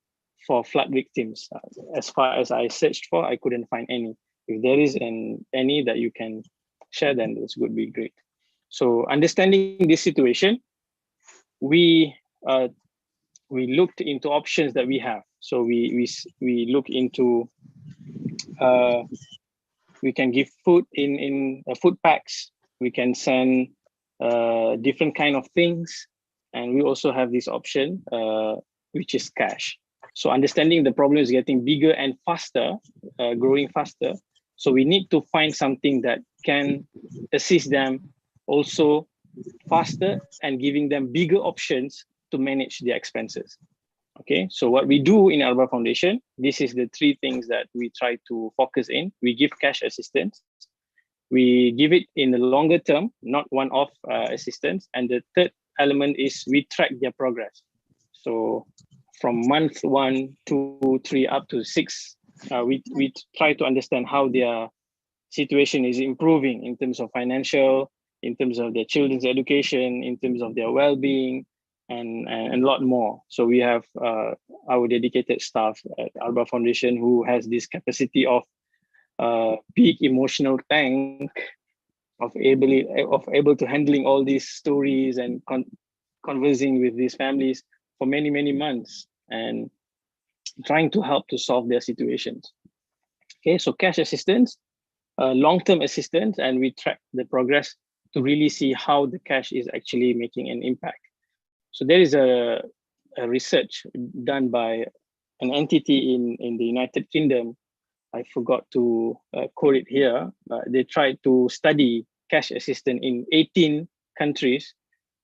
for flood victims. As far as I searched for, I couldn't find any. If there is any that you can share, then this would be great. So understanding this situation, we looked into options that we have. So we look into we can give food in food packs. We can send different kind of things, and we also have this option, which is cash. So understanding the problem is getting bigger and faster, growing faster. So we need to find something that can assist them also faster and giving them bigger options to manage their expenses. Okay, so what we do in ARBA Foundation, this is the 3 things that we try to focus in. We give cash assistance. We give it in the longer term, not one-off assistance. And the third element is we track their progress. So from month 1, 2, 3 up to 6, we try to understand how their situation is improving in terms of financial, in terms of their children's education, in terms of their well-being, and a lot more. So we have our dedicated staff at ARBA Foundation who has this capacity of big emotional tank of able to handling all these stories and conversing with these families for many, many months and trying to help to solve their situations. Okay, so cash assistance, long-term assistance, and we track the progress to really see how the cash is actually making an impact. So there is a research done by an entity in the United Kingdom. I forgot to quote it here. They tried to study cash assistance in 18 countries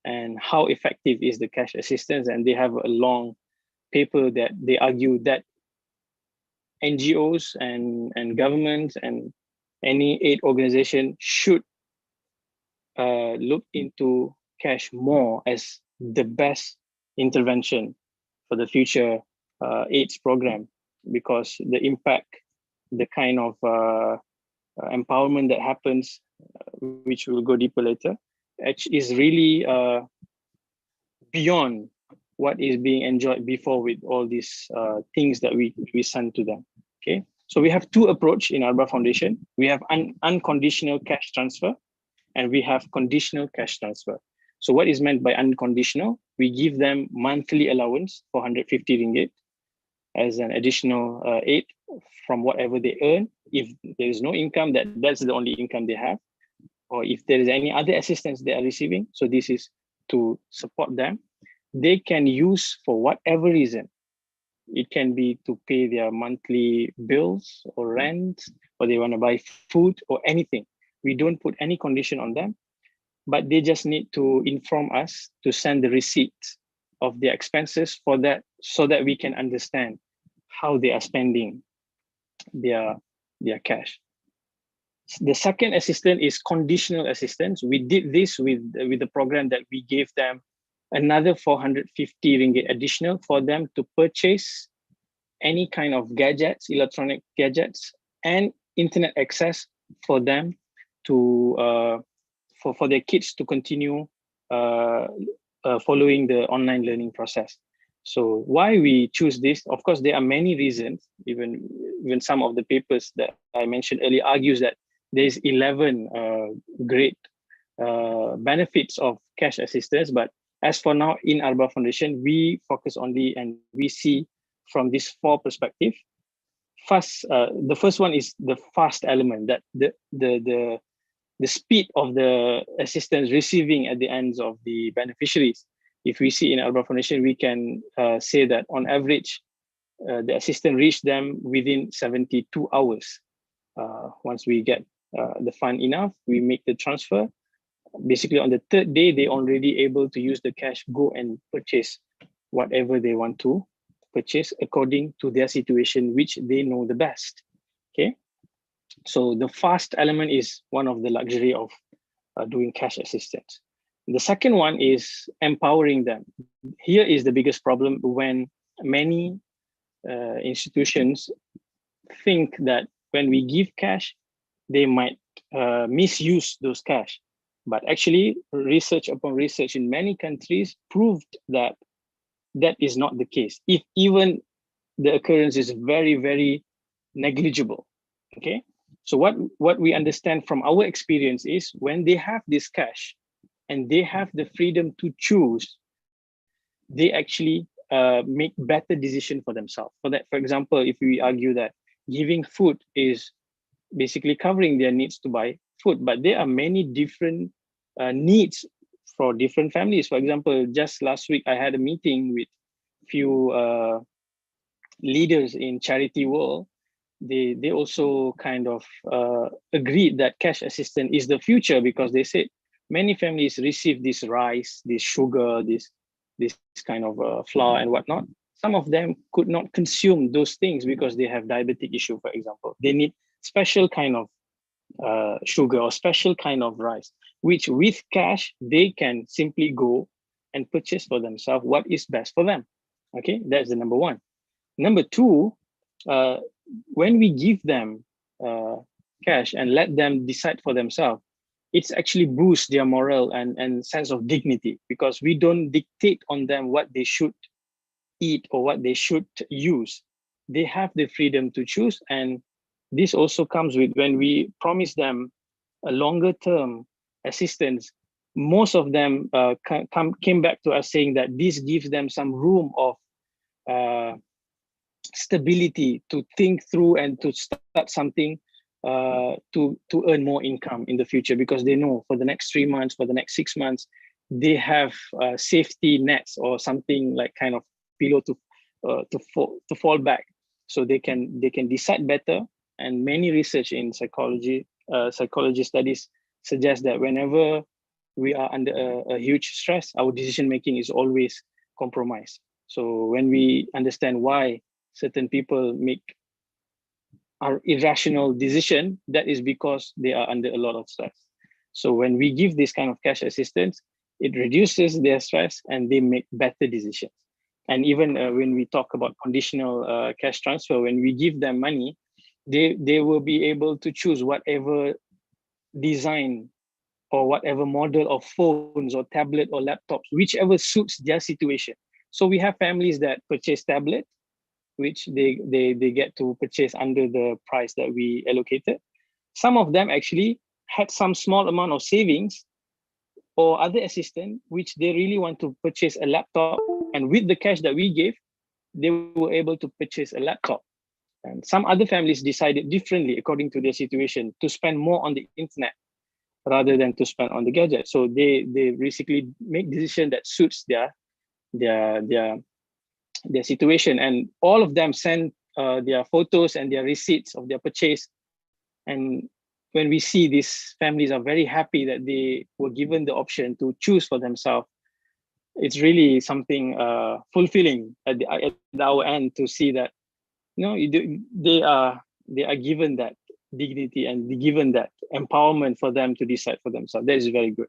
and how effective is the cash assistance. And they have a long paper that they argue that NGOs and governments and any aid organization should look into cash more as the best intervention for the future AIDS program, because the impact, the kind of empowerment that happens, which we'll go deeper later, is really beyond what is being enjoyed before with all these things that we send to them. Okay, so we have two approaches in ARBA Foundation. We have unconditional cash transfer and we have conditional cash transfer. So what is meant by unconditional? We give them monthly allowance, 450 ringgit, as an additional aid from whatever they earn. If there is no income, that's the only income they have. Or if there is any other assistance they are receiving, so this is to support them. They can use for whatever reason. It can be to pay their monthly bills or rent, or they want to buy food or anything. We don't put any condition on them, but they just need to inform us to send the receipts of their expenses for that, so that we can understand how they are spending their cash. The second assistance is conditional assistance. We did this with the program that we gave them another 450 ringgit additional for them to purchase any kind of gadgets, electronic gadgets, and internet access for them to for their kids to continue following the online learning process. So why we choose this? Of course, there are many reasons. Even some of the papers that I mentioned earlier argues that there's 11 great benefits of cash assistance. But as for now, in ARBA Foundation, we focus only and we see from these 4 perspectives. First, the first one is the fast element, that the speed of the assistance receiving at the ends of the beneficiaries. If we see in ARBA Foundation, we can say that on average, the assistance reached them within 72 hours. Once we get the fund enough, we make the transfer. Basically, on the 3rd day, they already able to use the cash, go and purchase whatever they want to purchase according to their situation, which they know the best. Okay, so the fast element is one of the luxury of doing cash assistance. The second one is empowering them. Here is the biggest problem when many institutions think that when we give cash, they might misuse those cash. But actually, research upon research in many countries proved that that is not the case. If even the occurrence is very, very negligible. Okay, so what we understand from our experience is when they have this cash and they have the freedom to choose, they actually make better decision for themselves. For example, if we argue that giving food is basically covering their needs to buy food, but there are many different needs for different families. For example, just last week, I had a meeting with few leaders in charity world. They also kind of agreed that cash assistance is the future, because they said many families receive this rice, this sugar, this kind of flour and whatnot. Some of them could not consume those things because they have diabetic issue, for example. They need special kind of sugar or special kind of rice, which with cash, they can simply go and purchase for themselves what is best for them. Okay, that's the number one. Number two, when we give them cash and let them decide for themselves, it's actually boosts their morale and sense of dignity, because we don't dictate on them what they should eat or what they should use. They have the freedom to choose. And this also comes with when we promise them a longer term assistance. Most of them came back to us saying that this gives them some room of stability to think through and to start something to earn more income in the future, because they know for the next 3 months, for the next 6 months, they have safety nets or something like kind of pillow to fall back, so they can decide better. And many research in psychology studies suggest that whenever we are under a huge stress, our decision making is always compromised. So when we understand why certain people make our irrational decision, that is because they are under a lot of stress. So when we give this kind of cash assistance, it reduces their stress and they make better decisions. And even when we talk about conditional cash transfer, when we give them money, they will be able to choose whatever design or whatever model of phones or tablet or laptops, whichever suits their situation. So we have families that purchase tablet, which they get to purchase under the price that we allocated. Some of them actually had some small amount of savings or other assistance, which they really want to purchase a laptop. And with the cash that we gave, they were able to purchase a laptop. And some other families decided differently according to their situation to spend more on the internet rather than to spend on the gadget. So they basically make decision that suits their situation. And all of them send their photos and their receipts of their purchase. And when we see these families are very happy that they were given the option to choose for themselves, it's really something fulfilling at our end to see that, they are given that dignity and given that empowerment for them to decide for themselves. That is very good.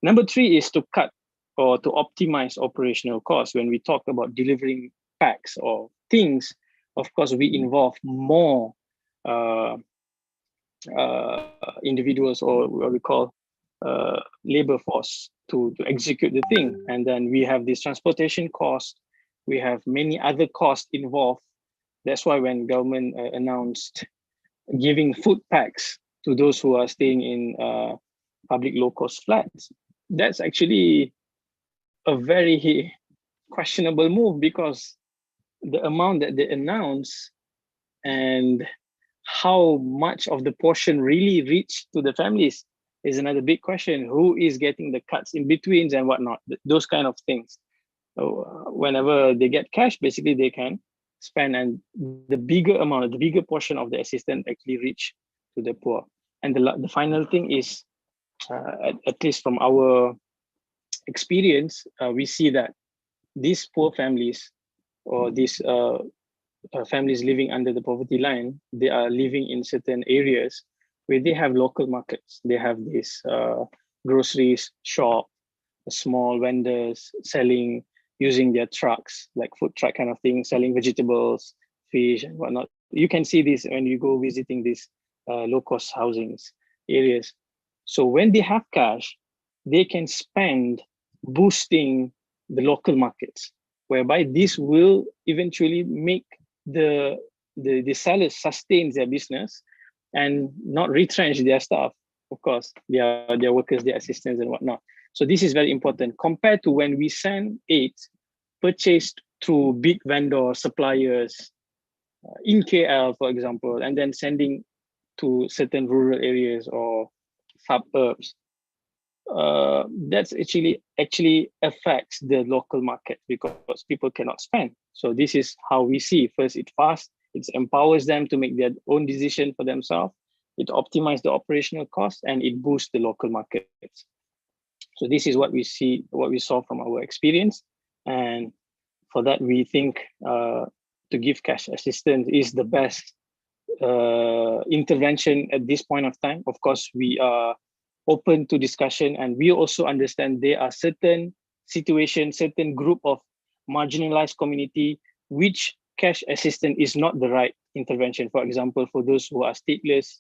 Number 3 is to cut or to optimize operational costs. When we talk about delivering packs or things, of course, we involve more individuals, or what we call labor force to execute the thing. And then we have this transportation cost. We have many other costs involved. That's why when government announced giving food packs to those who are staying in public low-cost flats, that's actually a very questionable move, because the amount that they announce and how much of the portion really reached to the families is another big question. Who is getting the cuts in betweens and whatnot, those kind of things. So whenever they get cash, basically they can spend, and the bigger amount, the bigger portion of the assistance actually reach to the poor. And the final thing is, at least from our experience, we see that these poor families or these families living under the poverty line, they are living in certain areas where they have local markets. They have this groceries shop, small vendors selling, using their trucks, like food truck kind of thing, selling vegetables, fish and whatnot. You can see this when you go visiting these low-cost housings areas. So when they have cash, they can spend boosting the local markets, whereby this will eventually make the sellers sustain their business and not retrench their staff, of course, their workers, their assistants and whatnot. So this is very important compared to when we send aid purchased through big vendor suppliers in KL, for example, and then sending to certain rural areas or suburbs. That's actually affects the local market because people cannot spend. So this is how we see. First, it fast, it empowers them to make their own decision for themselves. It optimizes the operational cost, and it boosts the local markets. So this is what we see, what we saw from our experience. And for that, we think to give cash assistance is the best intervention at this point of time. Of course, we are open to discussion, and we also understand there are certain situations, certain group of marginalized community, which cash assistance is not the right intervention. For example, for those who are stateless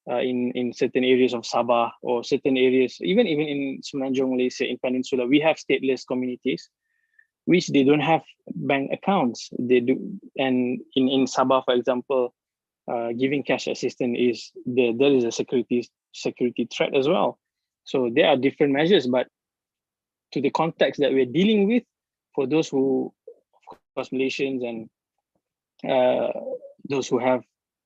in certain areas of Sabah, or certain areas, even in Semenanjung, Malaysia, in Peninsula, we have stateless communities, which they don't have bank accounts. They do, and in Sabah, for example, giving cash assistance there is a security threat as well. So there are different measures, but to the context that we're dealing with, for those who, of course, Malaysians and those who have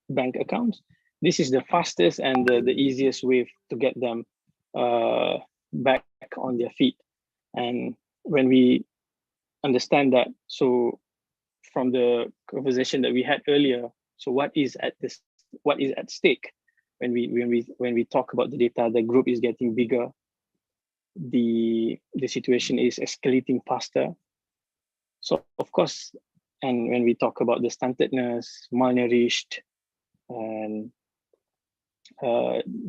bank accounts, this is the fastest and the easiest way to get them back on their feet. And when we understand that, so from the conversation that we had earlier, so what is at stake when we talk about the data? The group is getting bigger, the situation is escalating faster. So of course, and when we talk about the stuntedness, malnourished, and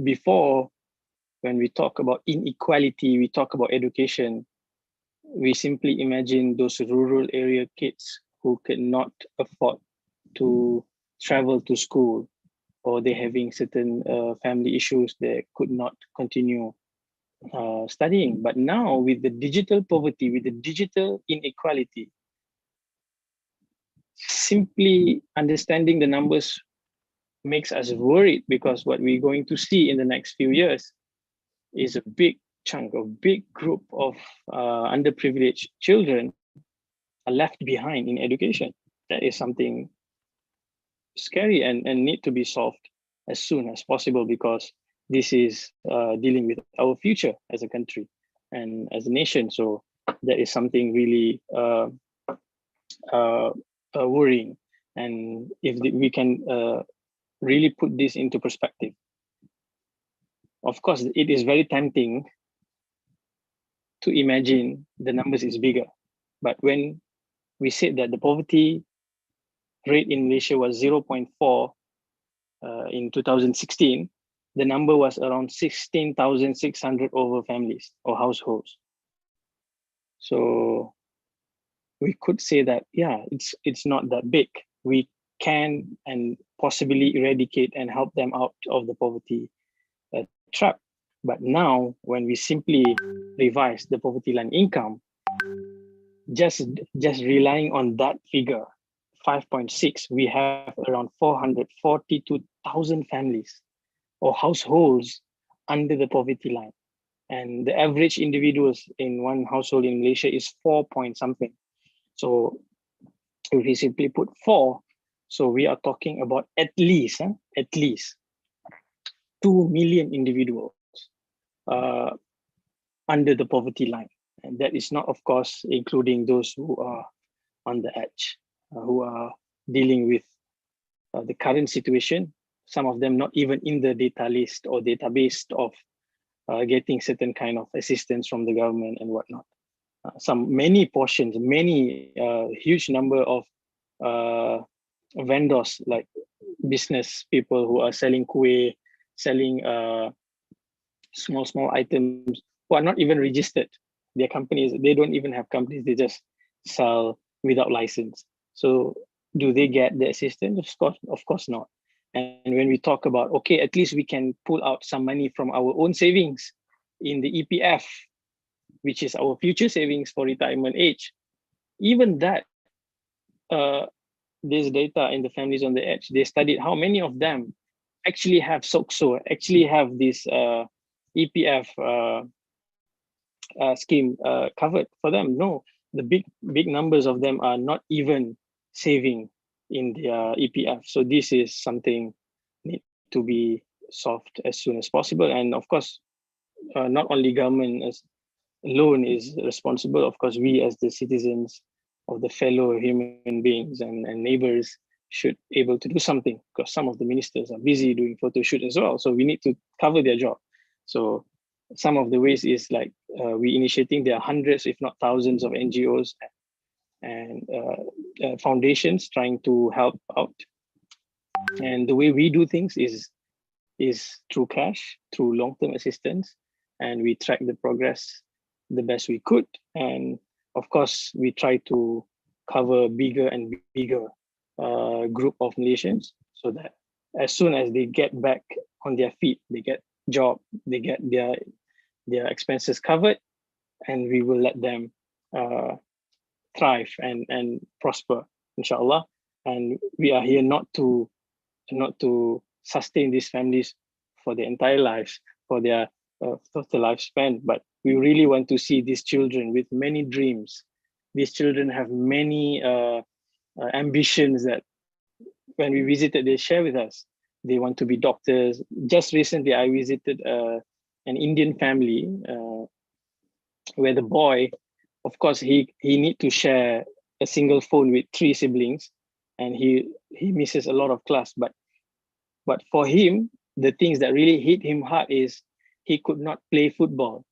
before, when we talk about inequality, we talk about education, we simply imagine those rural area kids who cannot afford to travel to school, or they're having certain family issues, they could not continue studying. But now with the digital poverty, with the digital inequality, simply understanding the numbers makes us worried, because what we're going to see in the next few years is a big chunk, a big group of underprivileged children are left behind in education. That is something scary and need to be solved as soon as possible, because this is dealing with our future as a country and as a nation. So that is something really worrying. And if we can really put this into perspective, of course, it is very tempting to imagine the numbers is bigger. But when we said that the poverty rate in Malaysia was 0.4 in 2016, the number was around 16,600 over families or households. So we could say that, yeah, it's not that big. We can and possibly eradicate and help them out of the poverty trap. But now, when we simply revise the poverty line income, just relying on that figure, 5.6, we have around 442,000 families or households under the poverty line. And the average individuals in one household in Malaysia is 4 point something. So if we simply put 4, so we are talking about at least 2 million individuals under the poverty line. And that is not, of course, including those who are on the edge, who are dealing with the current situation. Some of them not even in the data list or database of getting certain kind of assistance from the government and whatnot. Many portions, huge number of vendors, like business people who are selling kueh, selling small items, who are not even registered. Their companies, they don't even have companies, they just sell without license. So do they get the assistance? Of course not. And when we talk about, okay, at least we can pull out some money from our own savings in the EPF, which is our future savings for retirement age. Even that, there's data in the Families on the Edge. They studied how many of them actually have SOCSO, actually have this EPF scheme covered for them. No, the big numbers of them are not even saving in their EPF. So this is something need to be solved as soon as possible. And of course, not only government alone is responsible. Of course, we as the citizens of the fellow human beings and neighbors should able to do something, because some of the ministers are busy doing photo shoot as well. So we need to cover their job. So some of the ways is like we initiating, there are hundreds, if not thousands of NGOs and foundations trying to help out. And the way we do things is through cash, through long-term assistance, and we track the progress the best we could. And of course, we try to cover bigger and bigger group of Malaysians, so that as soon as they get back on their feet, they get job, they get their expenses covered, and we will let them thrive and prosper, inshallah. And we are here not to sustain these families for their entire lives, for their total lifespan, but we really want to see these children with many dreams. These children have many ambitions that when we visited, they share with us. They want to be doctors. Just recently, I visited an Indian family where the boy, of course, he need to share a single phone with 3 siblings, and he misses a lot of class. But for him, the things that really hit him hard is he could not play football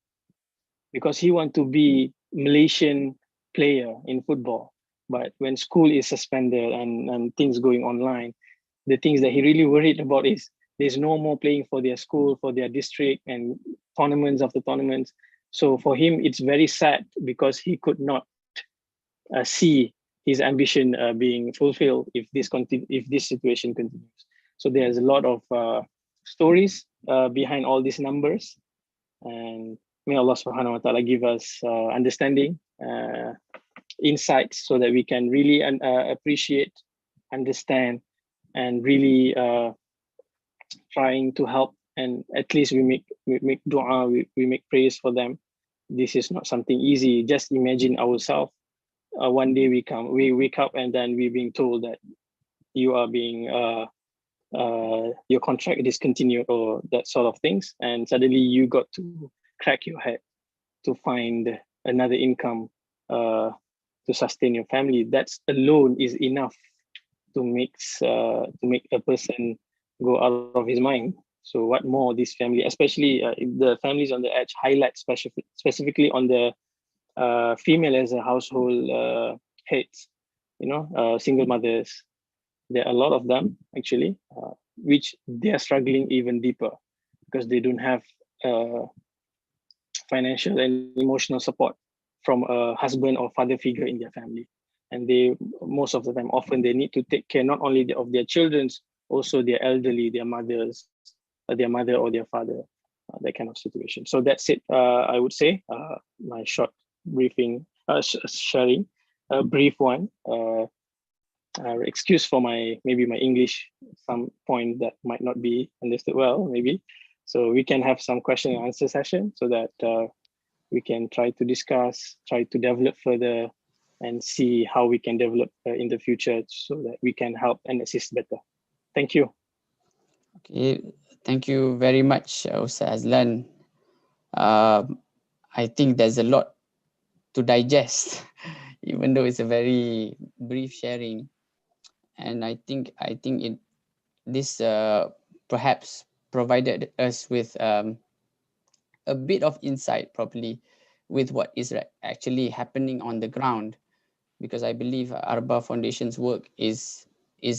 because he want to be Malaysian player in football. But when school is suspended and things going online, the things that he really worried about is there's no more playing for their school, for their district, and tournaments after tournaments. So for him, it's very sad because he could not see his ambition being fulfilled if this situation continues. So there's a lot of stories behind all these numbers, and may Allah subhanahu wa ta'ala give us understanding, insights, so that we can really appreciate, understand, and really trying to help. And at least we make dua, we make prayers for them. This is not something easy. Just imagine ourselves. One day we wake up and then we're being told that you are being your contract discontinued or that sort of things, and suddenly you got to crack your head to find another income to sustain your family. That's alone is enough to make a person go out of his mind. So what more this family, especially the families on the edge, highlight specifically on the female as a household heads, single mothers. There are a lot of them actually, which they are struggling even deeper because they don't have financial and emotional support from a husband or father figure in their family. And most of the time, often they need to take care not only of their children, also their elderly, their mothers, their mother or their father, that kind of situation. So that's it, I would say, my short briefing, sharing, a brief one. Excuse for maybe my English, some point that might not be understood well, maybe. So we can have some question and answer session so that we can try to discuss, try to develop further, and see how we can develop in the future so that we can help and assist better. Thank you. Okay, thank you very much, Ustaz Azlan. I think there's a lot to digest, even though it's a very brief sharing. And I think this perhaps provided us with a bit of insight probably with what is actually happening on the ground, because I believe ARBA Foundation's work is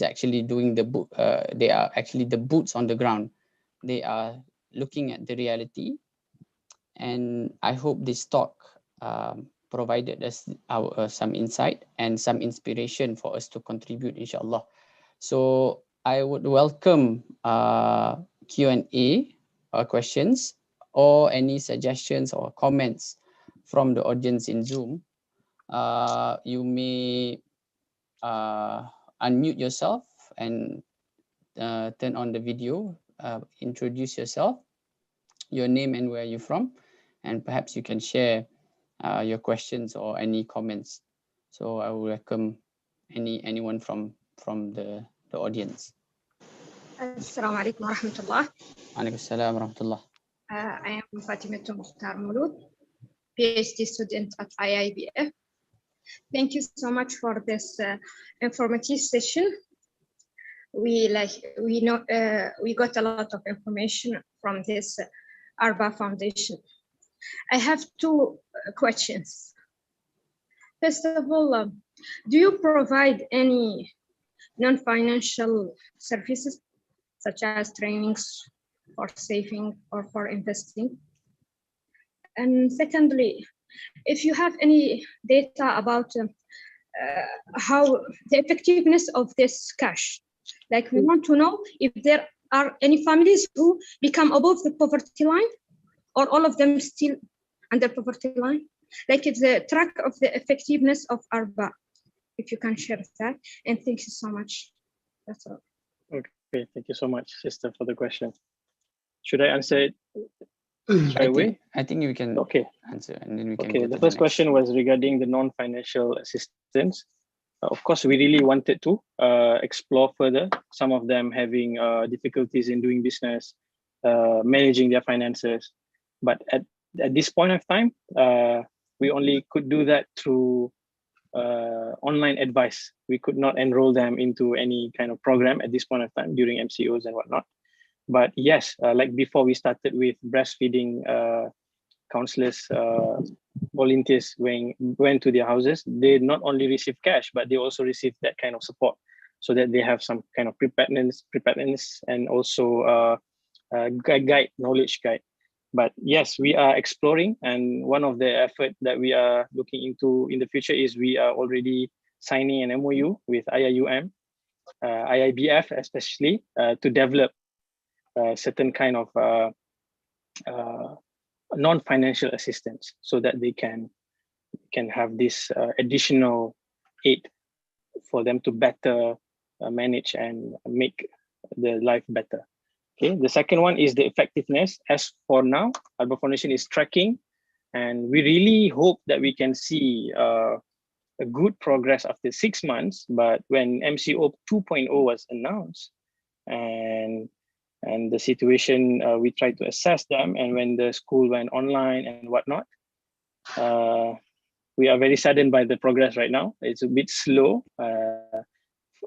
actually doing they are actually the boots on the ground. They are looking at the reality, and I hope this talk provided us some insight and some inspiration for us to contribute, inshallah. So I would welcome Q&A questions or any suggestions or comments from the audience in Zoom. You may unmute yourself and turn on the video, introduce yourself, your name and where you're from, and perhaps you can share your questions or any comments. So I will welcome anyone from the audience. Assalamu alaikum wa rahmatullah. Alaikum salam wa rahmatullah. I am Fatima Mukhtar Mulud, PhD student at IIiBF. Thank you so much for this informative session. We got a lot of information from this ARBA Foundation. I have two questions. First of all, do you provide any non-financial services such as trainings for saving or for investing. And secondly, if you have any data about how the effectiveness of this cash, like we want to know if there are any families who become above the poverty line or all of them still under poverty line, like it's the track of the effectiveness of ARBA, if you can share that. And thank you so much. That's all. Okay, thank you so much, sister, for the question. Should I answer it straight away? I think you can answer, and then we can. Okay, the first question was regarding the non-financial assistance. Of course, we really wanted to explore further. Some of them having difficulties in doing business, managing their finances. But at this point of time, we only could do that through online advice. We could not enroll them into any kind of program at this point of time during MCOs and whatnot. But yes, like before we started with breastfeeding counselors, volunteers went to their houses, they not only receive cash, but they also receive that kind of support so that they have some kind of preparedness and also knowledge guide. But yes, we are exploring, and one of the effort that we are looking into in the future is we are already signing an MOU with IIUM, IIiBF especially, to develop certain kind of non-financial assistance so that they can have this additional aid for them to better manage and make their life better. Okay, the second one is the effectiveness. As for now, ARBA Foundation is tracking, and we really hope that we can see a good progress after 6 months. But when MCO 2.0 was announced, and the situation, we tried to assess them, and when the school went online and whatnot, we are very saddened by the progress right now. It's a bit slow.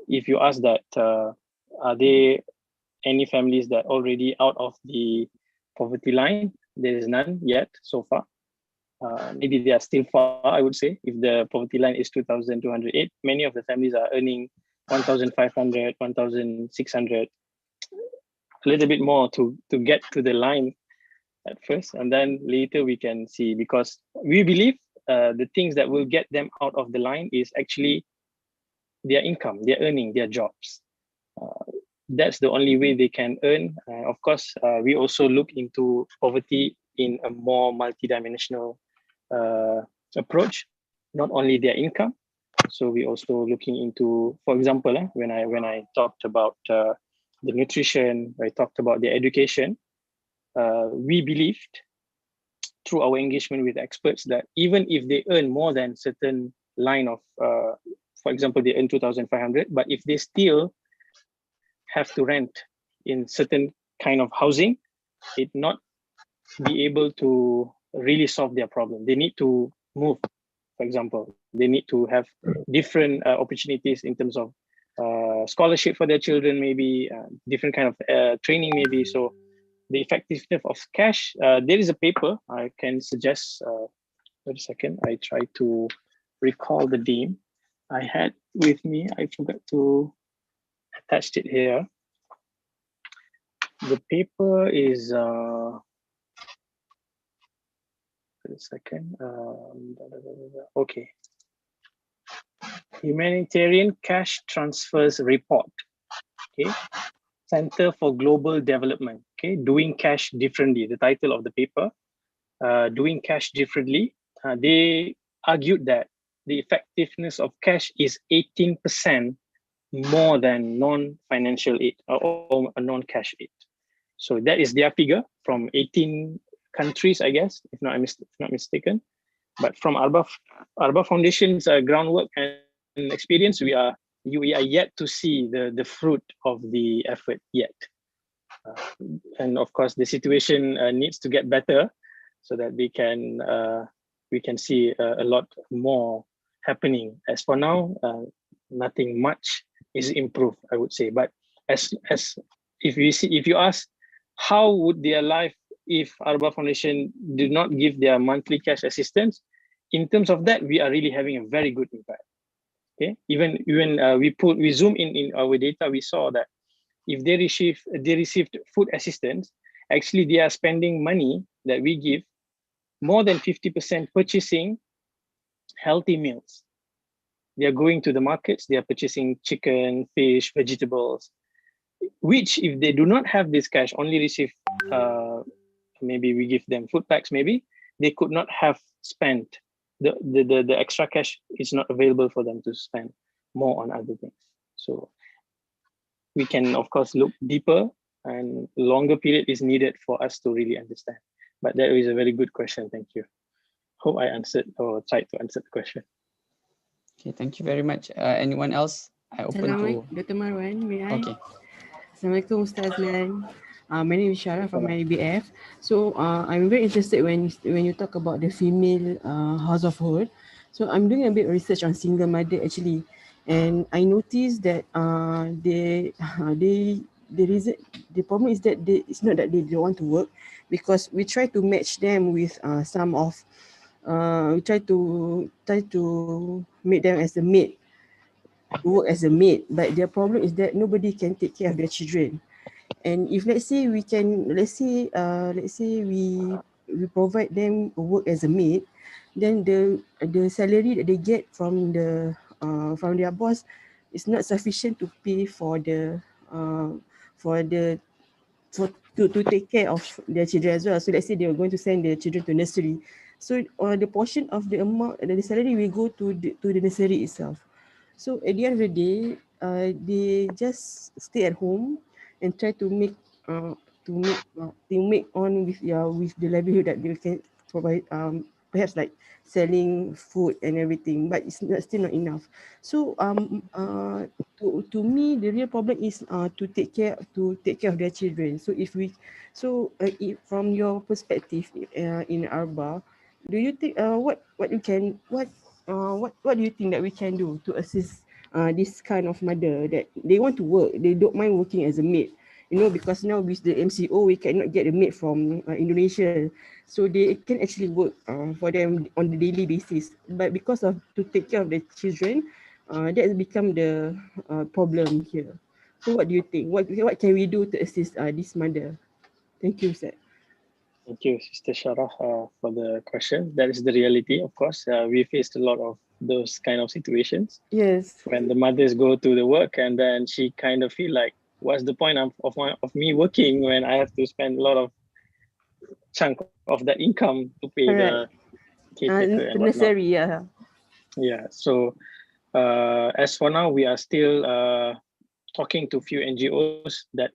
If you ask that, are there any families that already out of the poverty line? There is none yet so far. Maybe they are still far, I would say. If the poverty line is 2,208, many of the families are earning 1,500, 1,600, a little bit more to get to the line at first, and then later we can see, because we believe the things that will get them out of the line is actually their income, their earning, their jobs. That's the only way they can earn. Of course, we also look into poverty in a more multidimensional approach, not only their income. So we also looking into, for example, when I talked about the nutrition, I talked about their education, we believed through our engagement with experts that even if they earn more than certain line of, for example, they earn 2,500, but if they still have to rent in certain kind of housing, it not be able to really solve their problem. They need to move, for example. They need to have different opportunities in terms of scholarship for their children, maybe different kind of training, maybe. So the effectiveness of cash, there is a paper I can suggest. Wait a second, I try to recall the name I had with me. I forgot to attach it here. The paper is, wait a second, okay. Humanitarian Cash Transfers Report, okay. Center for Global Development, okay. Doing Cash Differently, the title of the paper, Doing Cash Differently. They argued that the effectiveness of cash is 18% more than non-financial aid or non-cash aid. So that is their figure from 18 countries, I guess, if not mistaken. But from ARBA Foundation's groundwork and experience, we are yet to see the fruit of the effort yet. And of course, the situation needs to get better so that we can see a lot more happening. As for now, nothing much is improved, I would say. But as if you ask, how would their life if ARBA Foundation did not give their monthly cash assistance? In terms of that, we are really having a very good impact. Okay, even we zoom in our data, we saw that if they received food assistance, actually they are spending money that we give more than 50% purchasing healthy meals. They are going to the markets, they are purchasing chicken, fish, vegetables, which if they do not have this cash, only receive, maybe we give them food packs, maybe they could not have spent, the extra cash is not available for them to spend more on other things. So we can, of course, look deeper, and longer period is needed for us to really understand. But that is a very good question. Thank you. Hope I answered or tried to answer the question. Okay, thank you very much. Anyone else? I open to. Dr. Marwan, may I? Okay. Assalamualaikum, Ustaz Azlan. My name is Shah from IIiBF. So I'm very interested when you talk about the female household. So I'm doing a bit of research on single mother actually, and I noticed that the reason, the problem is that it's not that they don't want to work, because we try to match them with some of we try to make them as a maid, work as a maid, but their problem is that nobody can take care of their children. And if let's say we can, let's say we provide them work as a maid, then the salary that they get from their boss is not sufficient to pay for to take care of their children as well. So let's say they are going to send their children to nursery, so the portion of the amount, the salary will go to the nursery itself. So at the end of the day, they just stay at home and try to make on with the livelihood that they can provide, perhaps like selling food and everything, but it's still not enough. So to me, the real problem is to take care of their children. So if from your perspective in ARBA, do you think what do you think that we can do to assist this kind of mother that they want to work, they don't mind working as a maid, because now with the MCO we cannot get a maid from Indonesia, so they can actually work for them on the daily basis, but because of to take care of the children, that has become the problem here. So what do you think, what can we do to assist this mother? Thank you, sir. Thank you, Sister Sharah, for the question. That is the reality, of course. We faced a lot of those kind of situations. Yes. When the mothers go to the work and then she kind of feel like, what's the point of me working when I have to spend a lot of chunk of that income to pay the caretaker and whatnot. Necessary, yeah. Yeah. So as for now, we are still talking to few NGOs that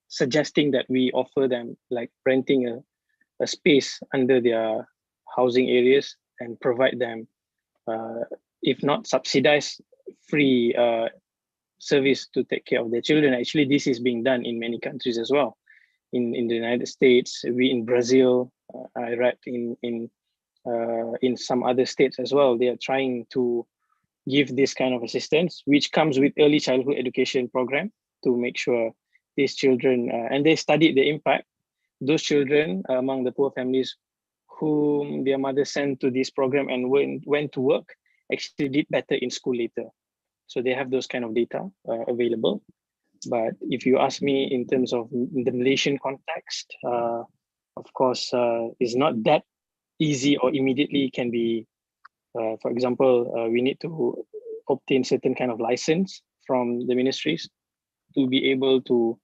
suggesting that we offer them like renting a space under their housing areas and provide them, if not subsidized, free service to take care of their children. Actually, this is being done in many countries as well. In the United States, in Brazil, I read in some other states as well. They are trying to give this kind of assistance, which comes with early childhood education program to make sure these children, and they studied the impact, those children among the poor families whom their mother sent to this program and went to work actually did better in school later. So they have those kind of data available. But if you ask me in terms of the Malaysian context, of course, it's not that easy or immediately can be, for example, we need to obtain certain kind of license from the ministries to be able to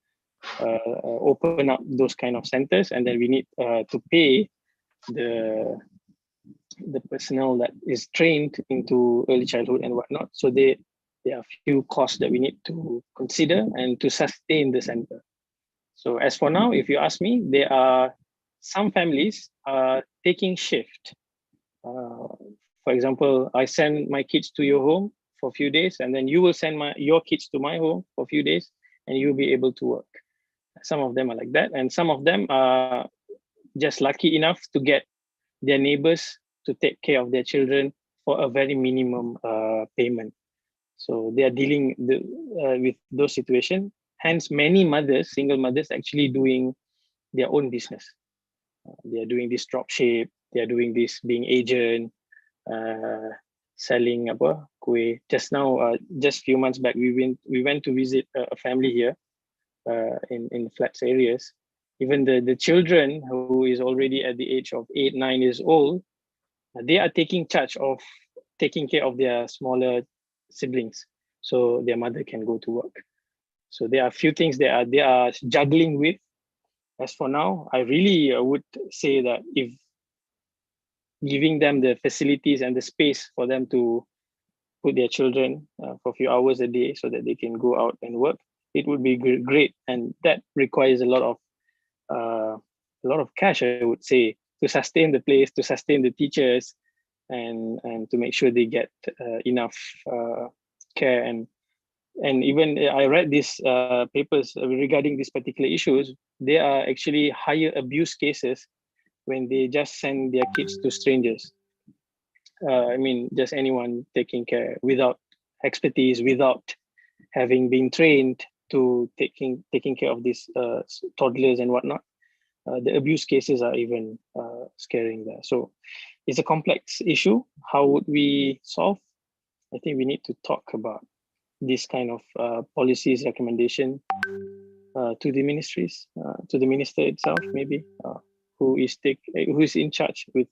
open up those kind of centers, and then we need to pay the personnel that is trained into early childhood and whatnot. So there are few costs that we need to consider and to sustain the center. So as for now, if you ask me, there are some families taking shift. For example, I send my kids to your home for a few days, and then you will send your kids to my home for a few days, and you'll be able to work. Some of them are like that, and some of them are just lucky enough to get their neighbors to take care of their children for a very minimum payment. So they are dealing with those situations. Hence, many mothers, single mothers, actually doing their own business. They are doing this drop ship. They are doing this being agent, selling kuih. Just now, just few months back, we went to visit a family here in flats areas. Even the children who is already at the age of 8, 9 years old, they are taking charge of taking care of their smaller siblings, so their mother can go to work. So there are a few things they are juggling with. As for now, I really would say that if giving them the facilities and the space for them to put their children for a few hours a day so that they can go out and work, it would be great. And that requires a lot of cash, I would say, to sustain the place, to sustain the teachers, and to make sure they get enough care. And even I read these papers regarding these particular issues. There are actually higher abuse cases when they just send their kids to strangers. I mean, just anyone taking care without expertise, without having been trained to taking care of these toddlers and whatnot. The abuse cases are even scaring there. So it's a complex issue. How would we solve? I think we need to talk about this kind of policies recommendation to the ministries, to the minister itself, maybe, who is in charge with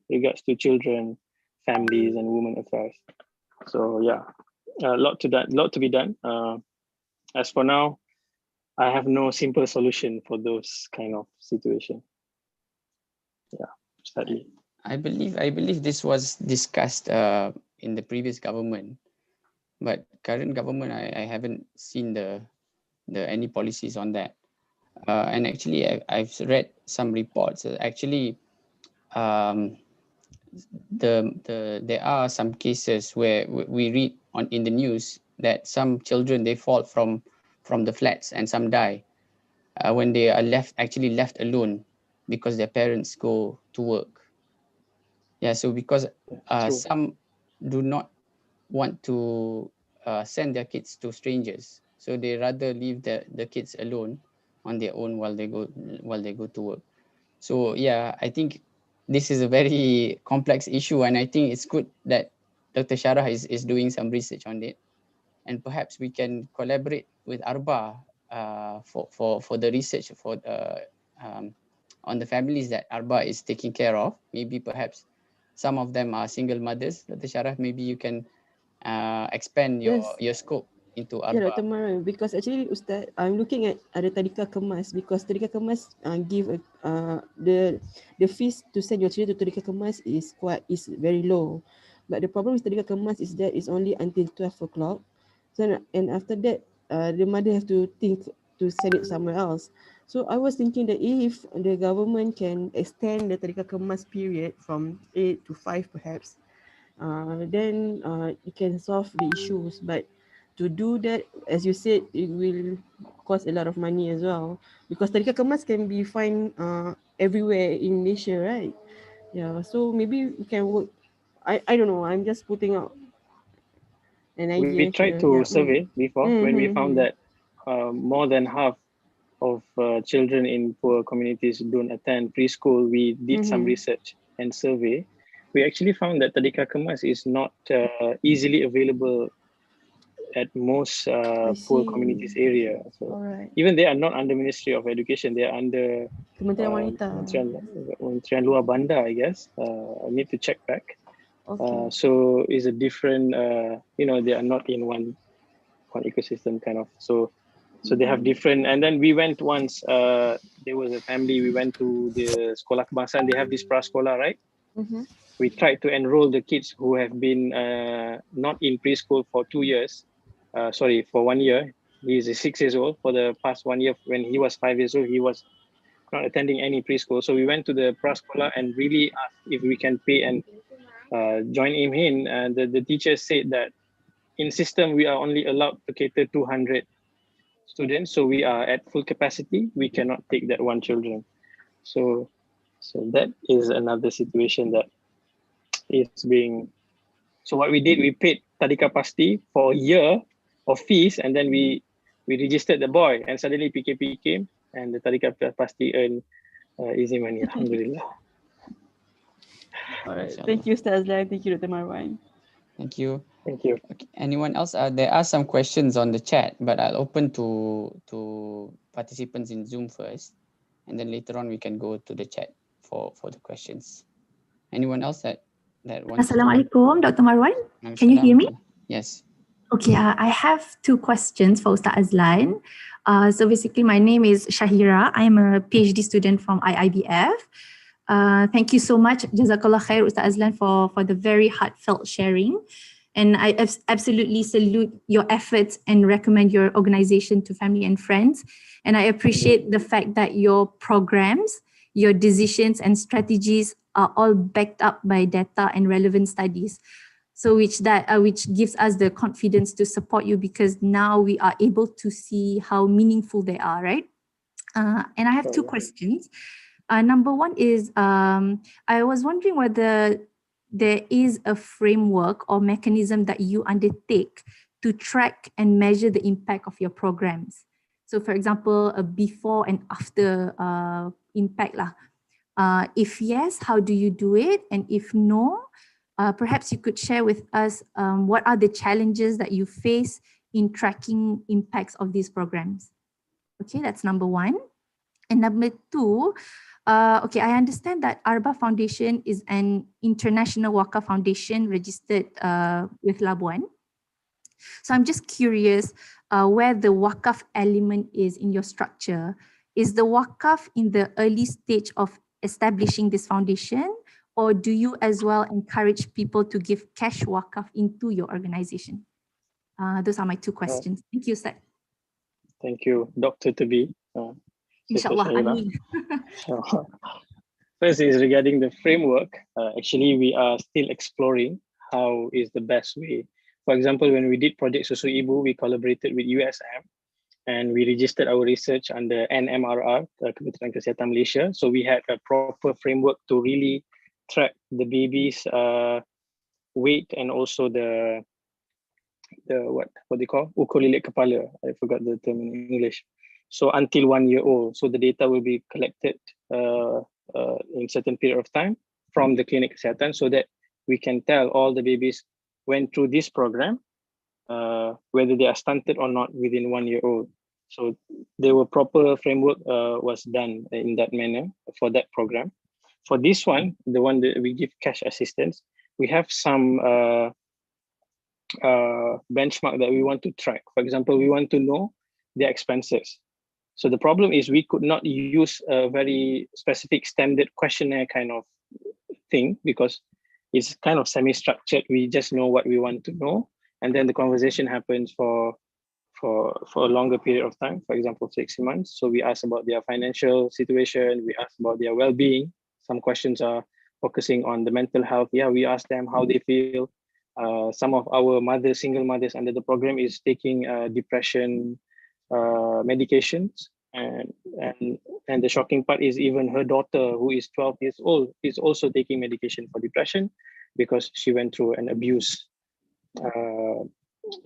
regards to children, families, and women affairs. So yeah, a lot to be done. As for now, I have no simple solution for those kind of situation. Yeah, sadly. I believe this was discussed in the previous government, but current government I haven't seen the any policies on that. And actually, I've read some reports. Actually, there are some cases where we read in the news that some children, they fall from the flats and some die when they are left alone because their parents go to work. Yeah, so because some do not want to send their kids to strangers, so they rather leave the kids alone on their own while they go to work. So yeah, I think this is a very complex issue, and I think it's good that Dr. Sharah is doing some research on it, and perhaps we can collaborate with ARBA for the research on the families that ARBA is taking care of. Maybe perhaps some of them are single mothers. Dr. Sharah, maybe you can expand your scope into ARBA. Yeah, Dr. Marwan, because actually Ustaz, I'm looking at ada tadika kemas, because tadika kemas give the fees to send your children to tadika kemas is very low. But the problem with tadika kemas is that it's only until 12 o'clock. So, and after that, the mother have to think to send it somewhere else. So I was thinking that if the government can extend the tadika kemas period from 8 to 5 perhaps, then it can solve the issues. But to do that, as you said, it will cost a lot of money as well, because tadika kemas can be found everywhere in Malaysia, right? Yeah, so maybe we can work. I don't know, I'm just putting out an idea. We tried to survey before when we found that more than half of children in poor communities don't attend preschool. We did some research and survey. We actually found that tadika kemas is not easily available at most poor communities area. So even they are not under Ministry of Education, they are under Kementerian Wanita. Kementerian Luar Bandar, I guess. I need to check back. Okay. So it's a different, they are not in one ecosystem kind of. So they have different, and then we went once, there was a family, we went to the Sekolah Kebangsaan, they have this prasekolah, right? We tried to enroll the kids who have been not in preschool for 2 years, for 1 year. He's 6 years old. For the past 1 year, when he was 5 years old, he was not attending any preschool. So we went to the prasekolah and really asked if we can pay and join him in. And the teacher said that in system, we are only allowed to cater 200 students. So we are at full capacity. We cannot take that one children. So that is another situation that is being. So what we did, we paid Tadika Pasti for a year of fees, and then we registered the boy, and suddenly PKP came, and the Tadika Pasti earned easy money. Alhamdulillah. All right. Thank you, Ustaz Azlan. Thank you, Dr. Marwan. Thank you. Thank you. Okay. Anyone else? There are some questions on the chat, but I'll open to participants in Zoom first, and then later on we can go to the chat for the questions. Anyone else that wants to? Assalamualaikum, Dr. Marwan. Can you hear me? Yes. Okay, I have two questions for Ustaz Azlan. So basically, my name is Shahira. I'm a PhD student from IIiBF. Thank you so much, Jazakallah khair, Ustaz Azlan, for the very heartfelt sharing. And I absolutely salute your efforts and recommend your organization to family and friends. And I appreciate the fact that your programs, your decisions and strategies are all backed up by data and relevant studies. So which gives us the confidence to support you, because now we are able to see how meaningful they are, right? And I have two questions. Number one is, I was wondering whether there is a framework or mechanism that you undertake to track and measure the impact of your programs. So for example, a before and after impact lah. If yes, how do you do it? And if no, perhaps you could share with us what are the challenges that you face in tracking impacts of these programs? Okay, that's number one. And number two, okay, I understand that ARBA Foundation is an international Wakaf Foundation registered with Labuan. So I'm just curious where the Wakaf element is in your structure. Is the Wakaf in the early stage of establishing this foundation, or do you as well encourage people to give cash Wakaf into your organization? Those are my two questions. Thank you, Ustaz. Thank you, Dr. Tabi. Inshallah. First is regarding the framework. Actually, we are still exploring how is the best way. For example, when we did Project Susu Ibu, we collaborated with USM and we registered our research under NMRR, Kementerian Kesihatan Malaysia. So we had a proper framework to really track the baby's weight and also the what they call ukolilik kepala. I forgot the term in English. So until 1 year old, so the data will be collected in certain period of time from the clinic kesihatan, so that we can tell all the babies went through this program, whether they are stunted or not within 1 year old. So there were proper framework was done in that manner for that program. For this one, the one that we give cash assistance, we have some benchmark that we want to track. For example, we want to know their expenses. So the problem is we could not use a very specific standard questionnaire kind of thing, because it's kind of semi-structured. We just know what we want to know, and then the conversation happens for a longer period of time, for example, 6 months. So we ask about their financial situation, we ask about their well-being. Some questions are focusing on the mental health. Yeah, we ask them how they feel. Some of our mothers, single mothers under the program is taking depression medications, and the shocking part is even her daughter, who is 12 years old, is also taking medication for depression because she went through an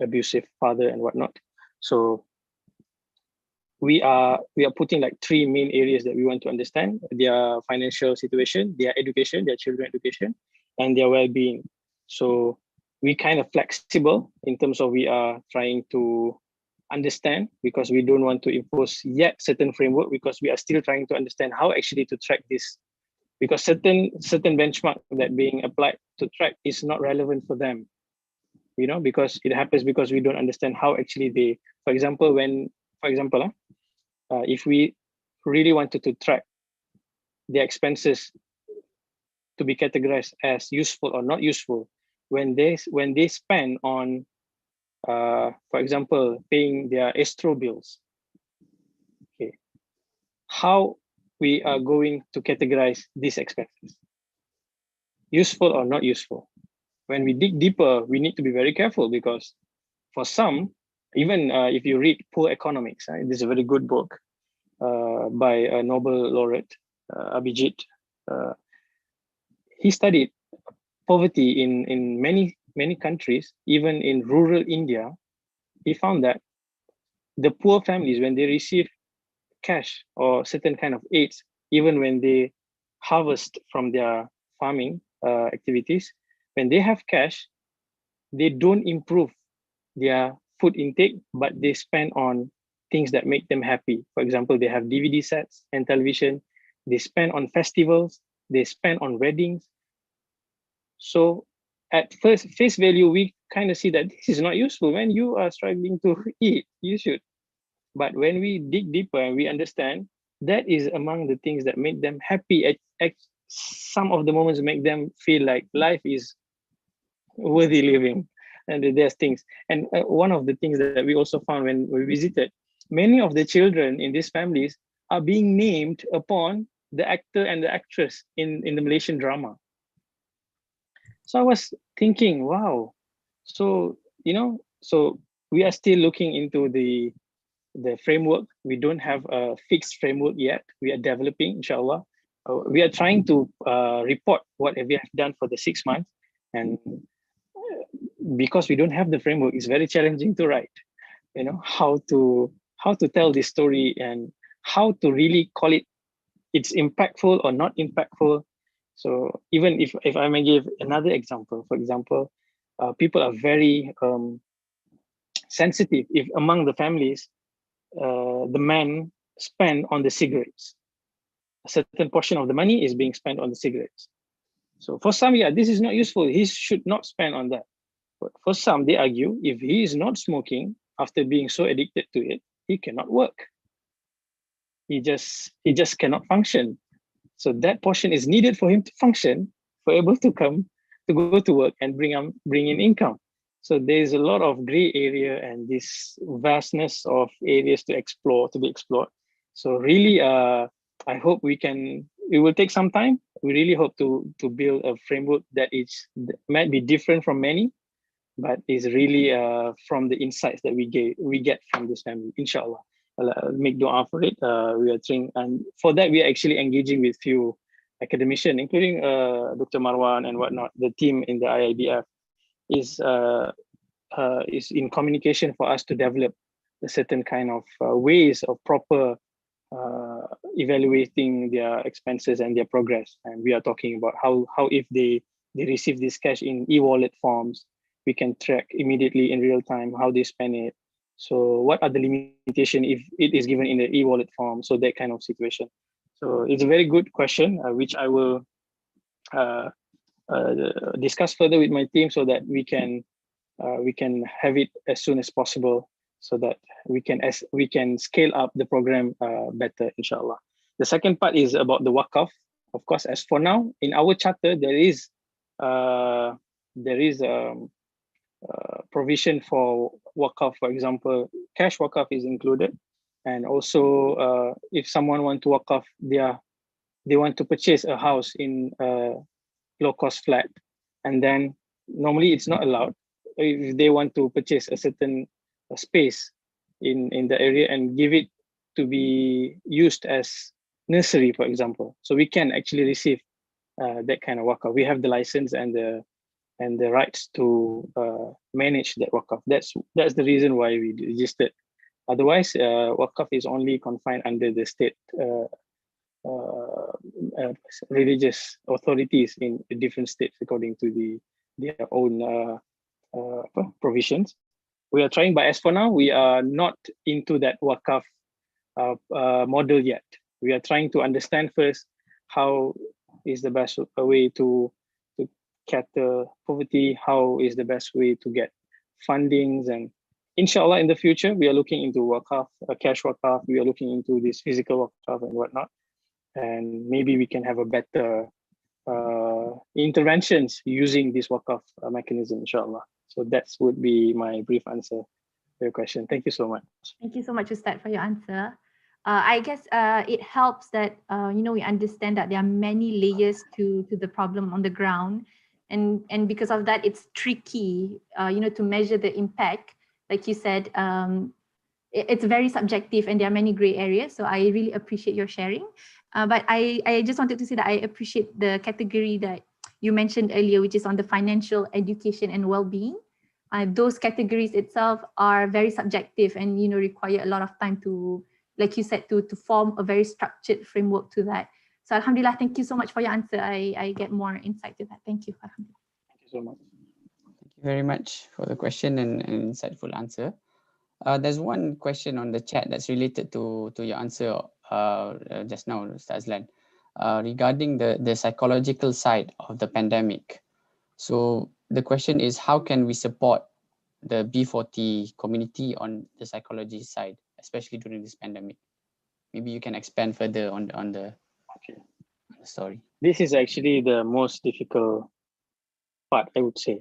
abusive father and whatnot. So we are putting like 3 main areas that we want to understand: their financial situation, their education, their children education, and their well-being. So we kind of flexible in terms of we are trying to understand, because we don't want to impose yet certain framework, because we are still trying to understand how actually to track this, because certain benchmark that being applied to track is not relevant for them, you know, because it happens because we don't understand how actually they, for example, if we really wanted to track their expenses to be categorized as useful or not useful, when they spend on for example, paying their estro bills, okay, how we are going to categorize these expenses, useful or not useful? When we dig deeper, we need to be very careful, because for some, even if you read Poor Economics, this is a very good book by a Nobel laureate, Abhijit. He studied poverty in many countries, even in rural India. He found that the poor families, when they receive cash or certain kind of aids, even when they harvest from their farming activities, when they have cash, they don't improve their food intake, but they spend on things that make them happy. For example, they have DVD sets and television. They spend on festivals. They spend on weddings. So at first face value, we kind of see that this is not useful. When you are struggling to eat, you should. But when we dig deeper and we understand, that is among the things that make them happy. At some of the moments make them feel like life is worthy living. And there's things. And one of the things that we also found when we visited, many of the children in these families are being named upon the actor and the actress in the Malaysian drama. So I was thinking, wow. So, so we are still looking into the framework. We don't have a fixed framework yet. We are developing, inshallah. We are trying to report what we have done for the 6 months. And because we don't have the framework, it's very challenging to write, how to tell this story and how to really call it's impactful or not impactful. So even if I may give another example, for example, people are very sensitive if among the families, the man spend on the cigarettes. A certain portion of the money is being spent on the cigarettes. So for some, yeah, this is not useful. He should not spend on that. But for some, they argue if he is not smoking after being so addicted to it, he cannot work. He just cannot function. So that portion is needed for him to function, for able to go to work and bring in income. So there's a lot of gray area and this vastness of areas to be explored. So really, I hope it will take some time. We really hope to build a framework that might be different from many, but is really from the insights that we get from this family, inshallah. I'll make dua for it. We are trying, and for that we are actually engaging with few academicians, including Dr. Marwan and whatnot. The team in the IIiBF is in communication for us to develop a certain kind of ways of proper evaluating their expenses and their progress. And we are talking about how if they receive this cash in e-wallet forms, we can track immediately in real time how they spend it. So what are the limitations if it is given in the e-wallet form? So that kind of situation. So it's a very good question, which I will discuss further with my team so that we can have it as soon as possible, so that we can scale up the program better, inshallah. The second part is about the wakaf. Of course, as for now, in our charter, there is provision for wakaf. For example, cash wakaf is included, and also if someone want to wakaf, they want to purchase a house in a low-cost flat, and then normally it's not allowed. If they want to purchase a certain space in the area and give it to be used as nursery, for example, so we can actually receive that kind of wakaf. We have the license and the rights to manage that wakaf. That's the reason why we registered. Otherwise, wakaf is only confined under the state religious authorities in different states according to their own provisions. We are trying, but as for now, we are not into that wakaf model yet. We are trying to understand first how is the best way to cater poverty, how is the best way to get fundings, and inshallah in the future we are looking into wakaf, cash wakaf. We are looking into this physical wakaf and whatnot, and maybe we can have a better interventions using this wakaf mechanism, inshallah. So that would be my brief answer to your question. Thank you so much. Thank you so much, Ustad, for your answer. I guess it helps that we understand that there are many layers to the problem on the ground, and because of that, it's tricky, to measure the impact. Like you said, it's very subjective, and there are many gray areas. So I really appreciate your sharing. But I just wanted to say that I appreciate the category that you mentioned earlier, which is on the financial education and well-being. Those categories itself are very subjective and require a lot of time to, like you said, to form a very structured framework to that. So alhamdulillah, thank you so much for your answer. I get more insight to that. Thank you. Alhamdulillah. Thank you so much. you very much for the question and insightful answer. There's one question on the chat that's related to your answer just now, Ustaz Azlan, regarding the psychological side of the pandemic. So the question is, how can we support the B40 community on the psychology side, especially during this pandemic? Maybe you can expand further on the story. This is actually the most difficult part, I would say,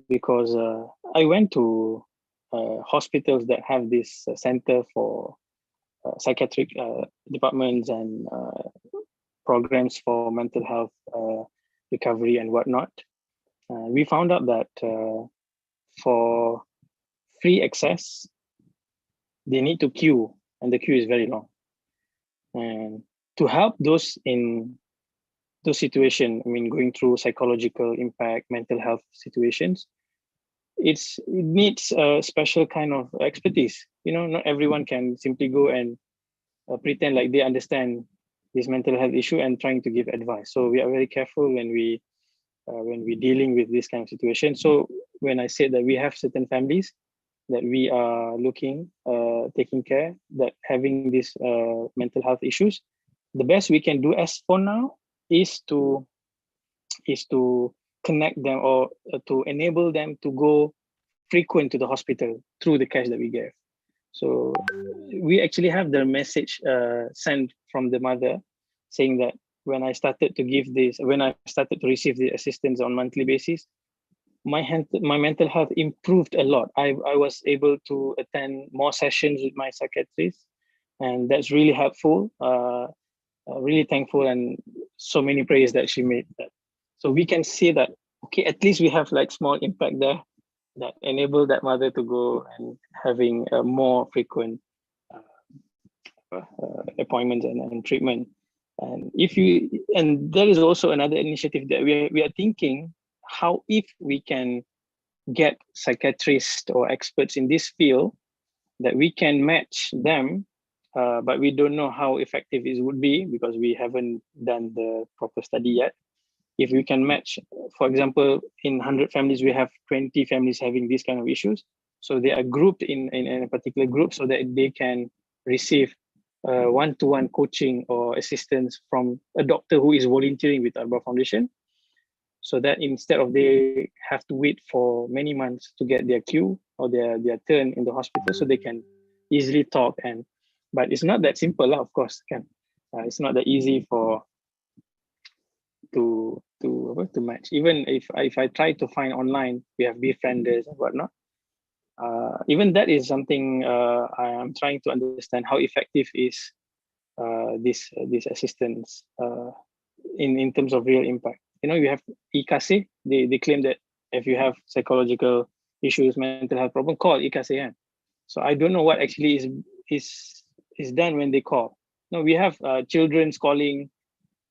because I went to hospitals that have this center for psychiatric departments and programs for mental health recovery and whatnot. We found out that for free access, they need to queue, and the queue is very long. And to help those in those situations, I mean, going through psychological impact, mental health situations, it needs a special kind of expertise. You know, not everyone can simply go and pretend like they understand this mental health issue and trying to give advice. So we are very careful when we're dealing with this kind of situation. So when I said that we have certain families that we are looking, taking care, that having these mental health issues, the best we can do as for now is to connect them or to enable them to go frequent to the hospital through the cash that we give. So we actually have the message sent from the mother saying that when I started to receive the assistance on monthly basis, my mental health improved a lot. I was able to attend more sessions with my psychiatrist, and that's really helpful. Really thankful, and so many prayers that she made that. So we can see that, okay, at least we have like small impact there that enable that mother to go and having a more frequent appointments and treatment. And there is also another initiative that we are thinking how if we can get psychiatrists or experts in this field that we can match them, but we don't know how effective it would be because we haven't done the proper study yet. If we can match, for example, in 100 families, we have 20 families having these kind of issues. So they are grouped in a particular group so that they can receive one-to-one coaching or assistance from a doctor who is volunteering with ARBA Foundation. So that instead of they have to wait for many months to get their queue or their turn in the hospital, so they can easily talk. But it's not that simple, of course. It's not that easy to match. Even if I try to find online, we have befrienders and whatnot. Even that is something I am trying to understand how effective is this assistance in terms of real impact. You know, you have IIiBF. They claim that if you have psychological issues, mental health problem, call IIiBF. So I don't know what actually is done when they call. No, we have children calling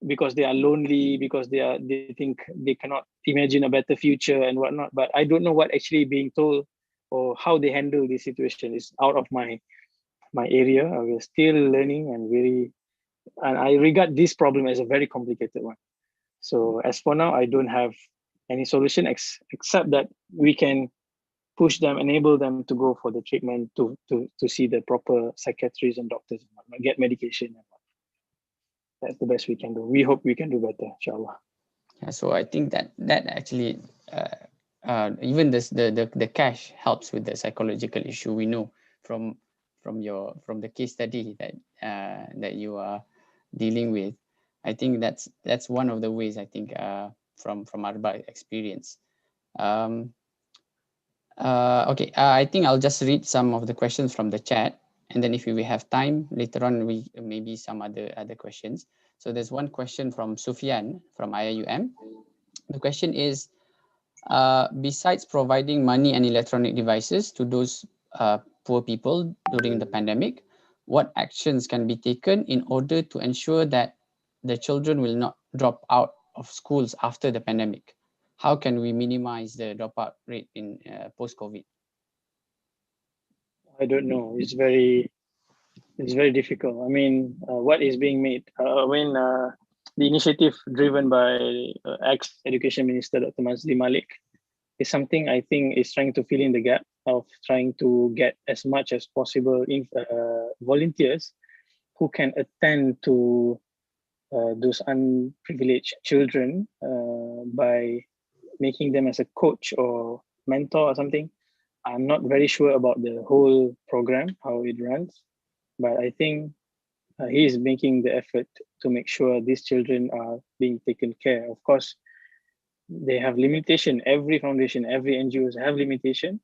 because they are lonely, because they think they cannot imagine a better future and whatnot. But I don't know what actually being told or how they handle this situation is out of my area. We're still learning and I regard this problem as a very complicated one. So as for now, I don't have any solution except that we can push them, enable them to go for the treatment, to see the proper psychiatrists and doctors, and whatnot, get medication and whatnot. That's the best we can do. We hope we can do better, inshallah. Yeah, so I think that actually even the cash helps with the psychological issue. We know from the case study that you are dealing with. I think that's one of the ways, I think, from ARBA experience. Okay, I think I'll just read some of the questions from the chat, and then if we have time later on, we maybe some other questions. So there's one question from Sufyan from IIUM. The question is, besides providing money and electronic devices to those poor people during the pandemic, what actions can be taken in order to ensure that the children will not drop out of schools after the pandemic? How can we minimize the dropout rate in post-COVID? I don't know. It's very difficult. I mean, what is being made? The initiative driven by ex-Education Minister Dr. Mazli Malik is something I think is trying to fill in the gap of trying to get as much as possible in, volunteers who can attend to those unprivileged children by making them as a coach or mentor or something. I'm not very sure about the whole program, how it runs, but I think he is making the effort to make sure these children are being taken care. Of course, they have limitation. Every foundation, every NGOs have limitation.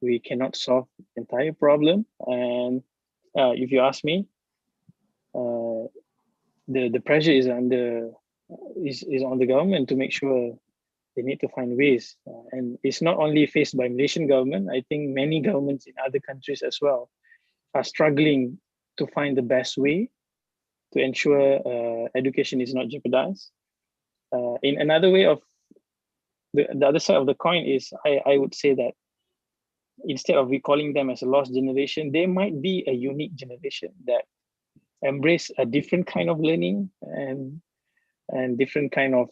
We cannot solve the entire problem. And if you ask me, the pressure is on the government to make sure they need to find ways. And it's not only faced by Malaysian government. I think many governments in other countries as well are struggling to find the best way to ensure education is not jeopardized. In another way of the other side of the coin is, I would say that instead of recalling them as a lost generation, they might be a unique generation that embrace a different kind of learning and different kind of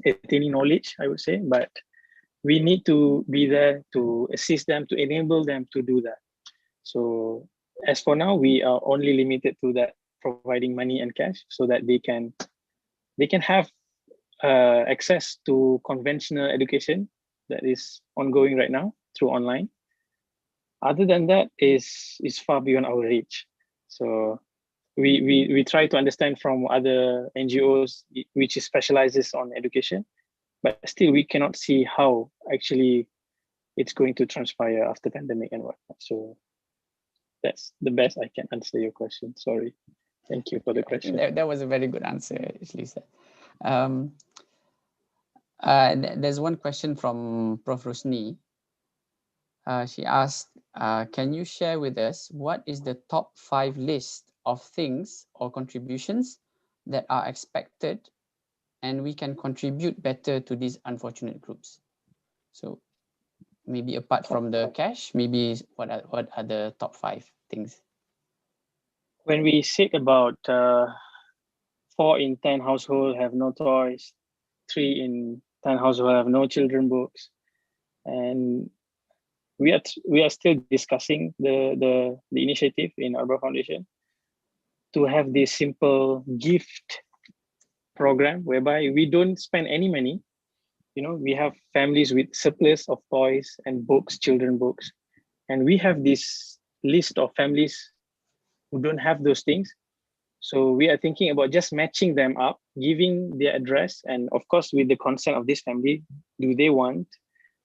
attaining knowledge, I would say. But we need to be there to assist them, to enable them to do that. So as for now, we are only limited to that, providing money and cash so that they can have access to conventional education that is ongoing right now through online. Other than that is far beyond our reach. So we try to understand from other NGOs which specializes on education, but still we cannot see how actually it's going to transpire after pandemic and whatnot. So that's the best I can answer your question. Sorry. Thank you for the question. That was a very good answer, Lisa. There's one question from Prof. Rusni. She asked, can you share with us what is the top 5 list of things or contributions that are expected and we can contribute better to these unfortunate groups? So maybe apart from the cash, maybe what are the top 5 things? When we said about 4 in 10 households have no toys, 3 in 10 households have no children books, and we are still discussing the initiative in ARBA Foundation to have this simple gift program whereby we don't spend any money. You know, we have families with surplus of toys and books, children books, and we have this list of families who don't have those things. So we are thinking about just matching them up, giving their address, and of course with the consent of this family, do they want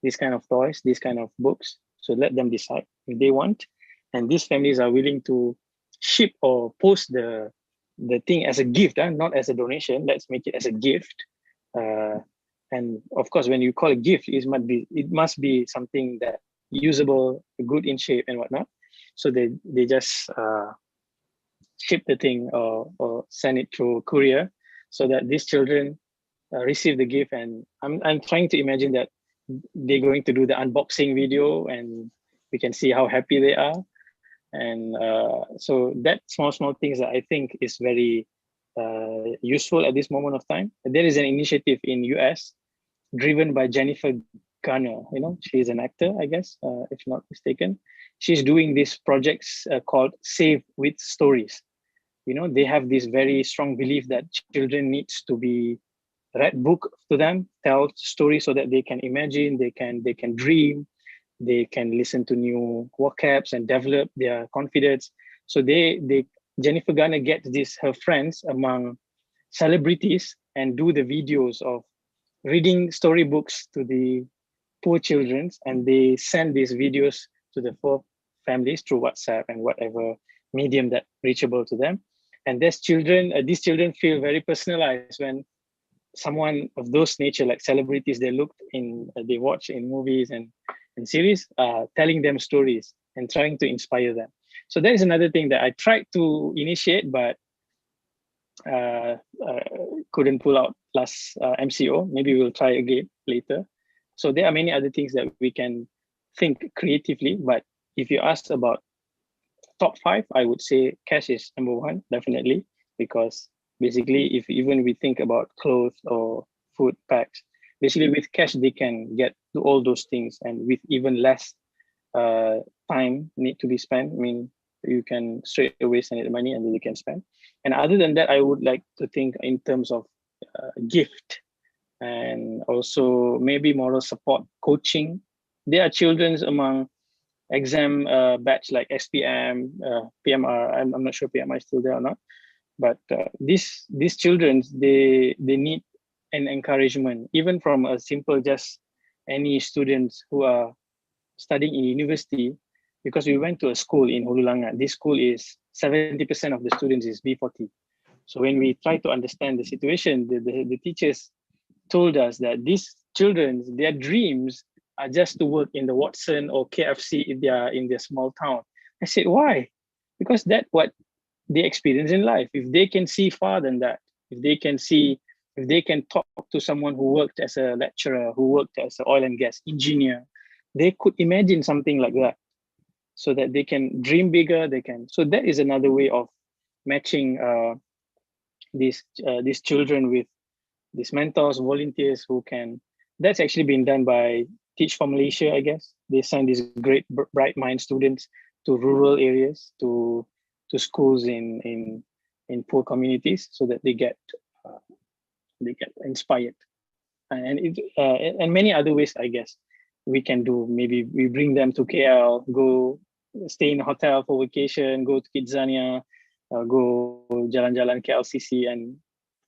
this kind of toys, this kind of books? So let them decide if they want. And these families are willing to ship or post the thing as a gift, not as a donation. Let's make it as a gift. And of course, when you call a gift, it must be something that usable, good in shape and whatnot. So they just ship the thing or send it through courier so that these children receive the gift. And I'm trying to imagine that they're going to do the unboxing video and we can see how happy they are. And so that small things that I think is very useful at this moment of time. There is an initiative in US driven by Jennifer Garner. You know, she's an actor, I guess, if not mistaken. She's doing these projects called Save with Stories. You know, they have this very strong belief that children needs to be read book to them, tell stories so that they can imagine, they can dream, they can listen to new vocabs and develop their confidence. So Jennifer Garner gets her friends among celebrities and do the videos of reading storybooks to the poor children, and they send these videos to the poor families through WhatsApp and whatever medium that reachable to them. And these children feel very personalized when someone of those nature, like celebrities, they watch in movies and series, telling them stories and trying to inspire them. So that is another thing that I tried to initiate, but couldn't pull out last MCO. Maybe we'll try again later. So there are many other things that we can think creatively, but if you ask about top 5, I would say cash is number 1, definitely, because basically if even we think about clothes or food packs, basically with cash, they can get to all those things, and with even less time need to be spent. I mean, you can straight away send it the money and then you can spend. And other than that, I would like to think in terms of gift, and also maybe moral support, coaching. There are children among exam batch like SPM, PMR. I'm not sure PMR is still there or not, but these children, they need an encouragement, even from a simple, just any students who are studying in university, because we went to a school in Hulu Langat. This school is 70% of the students is B40. So when we try to understand the situation, the teachers told us that these children, their dreams are just to work in the Watson or KFC if they are in their small town. I said, why? Because that's what they experience in life. If they can see far than that, if they can talk to someone who worked as a lecturer, who worked as an oil and gas engineer, they could imagine something like that, so that they can dream bigger. They can. So that is another way of matching these children with these mentors, volunteers who can. That's actually been done by Teach for Malaysia, I guess. They send these great bright mind students to rural areas, to schools in poor communities, so that they get inspired, and many other ways, I guess, we can do. Maybe we bring them to KL, go stay in a hotel for vacation, go to Kidzania, go jalan-jalan KLCC, and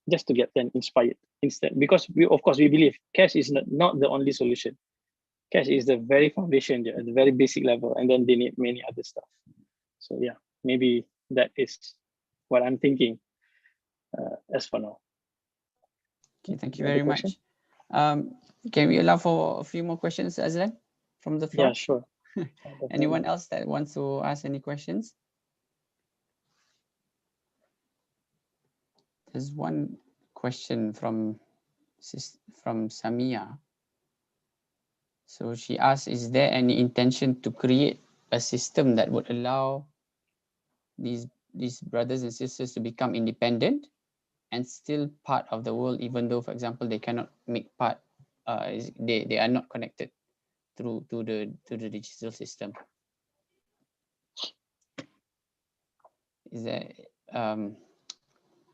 just to get them inspired instead. Because we believe cash is not the only solution. Cash is the very foundation, at the very basic level, and then they need many other stuff. So yeah, maybe that is what I'm thinking as for now. Okay, thank you very much. Can we allow for a few more questions, Azlan, from the floor? Yeah, sure. Anyone else that wants to ask any questions? There's one question from Samia. So she asks, is there any intention to create a system that would allow these brothers and sisters to become independent and still part of the world, even though, for example, they cannot make part, they are not connected through to the digital system? Is that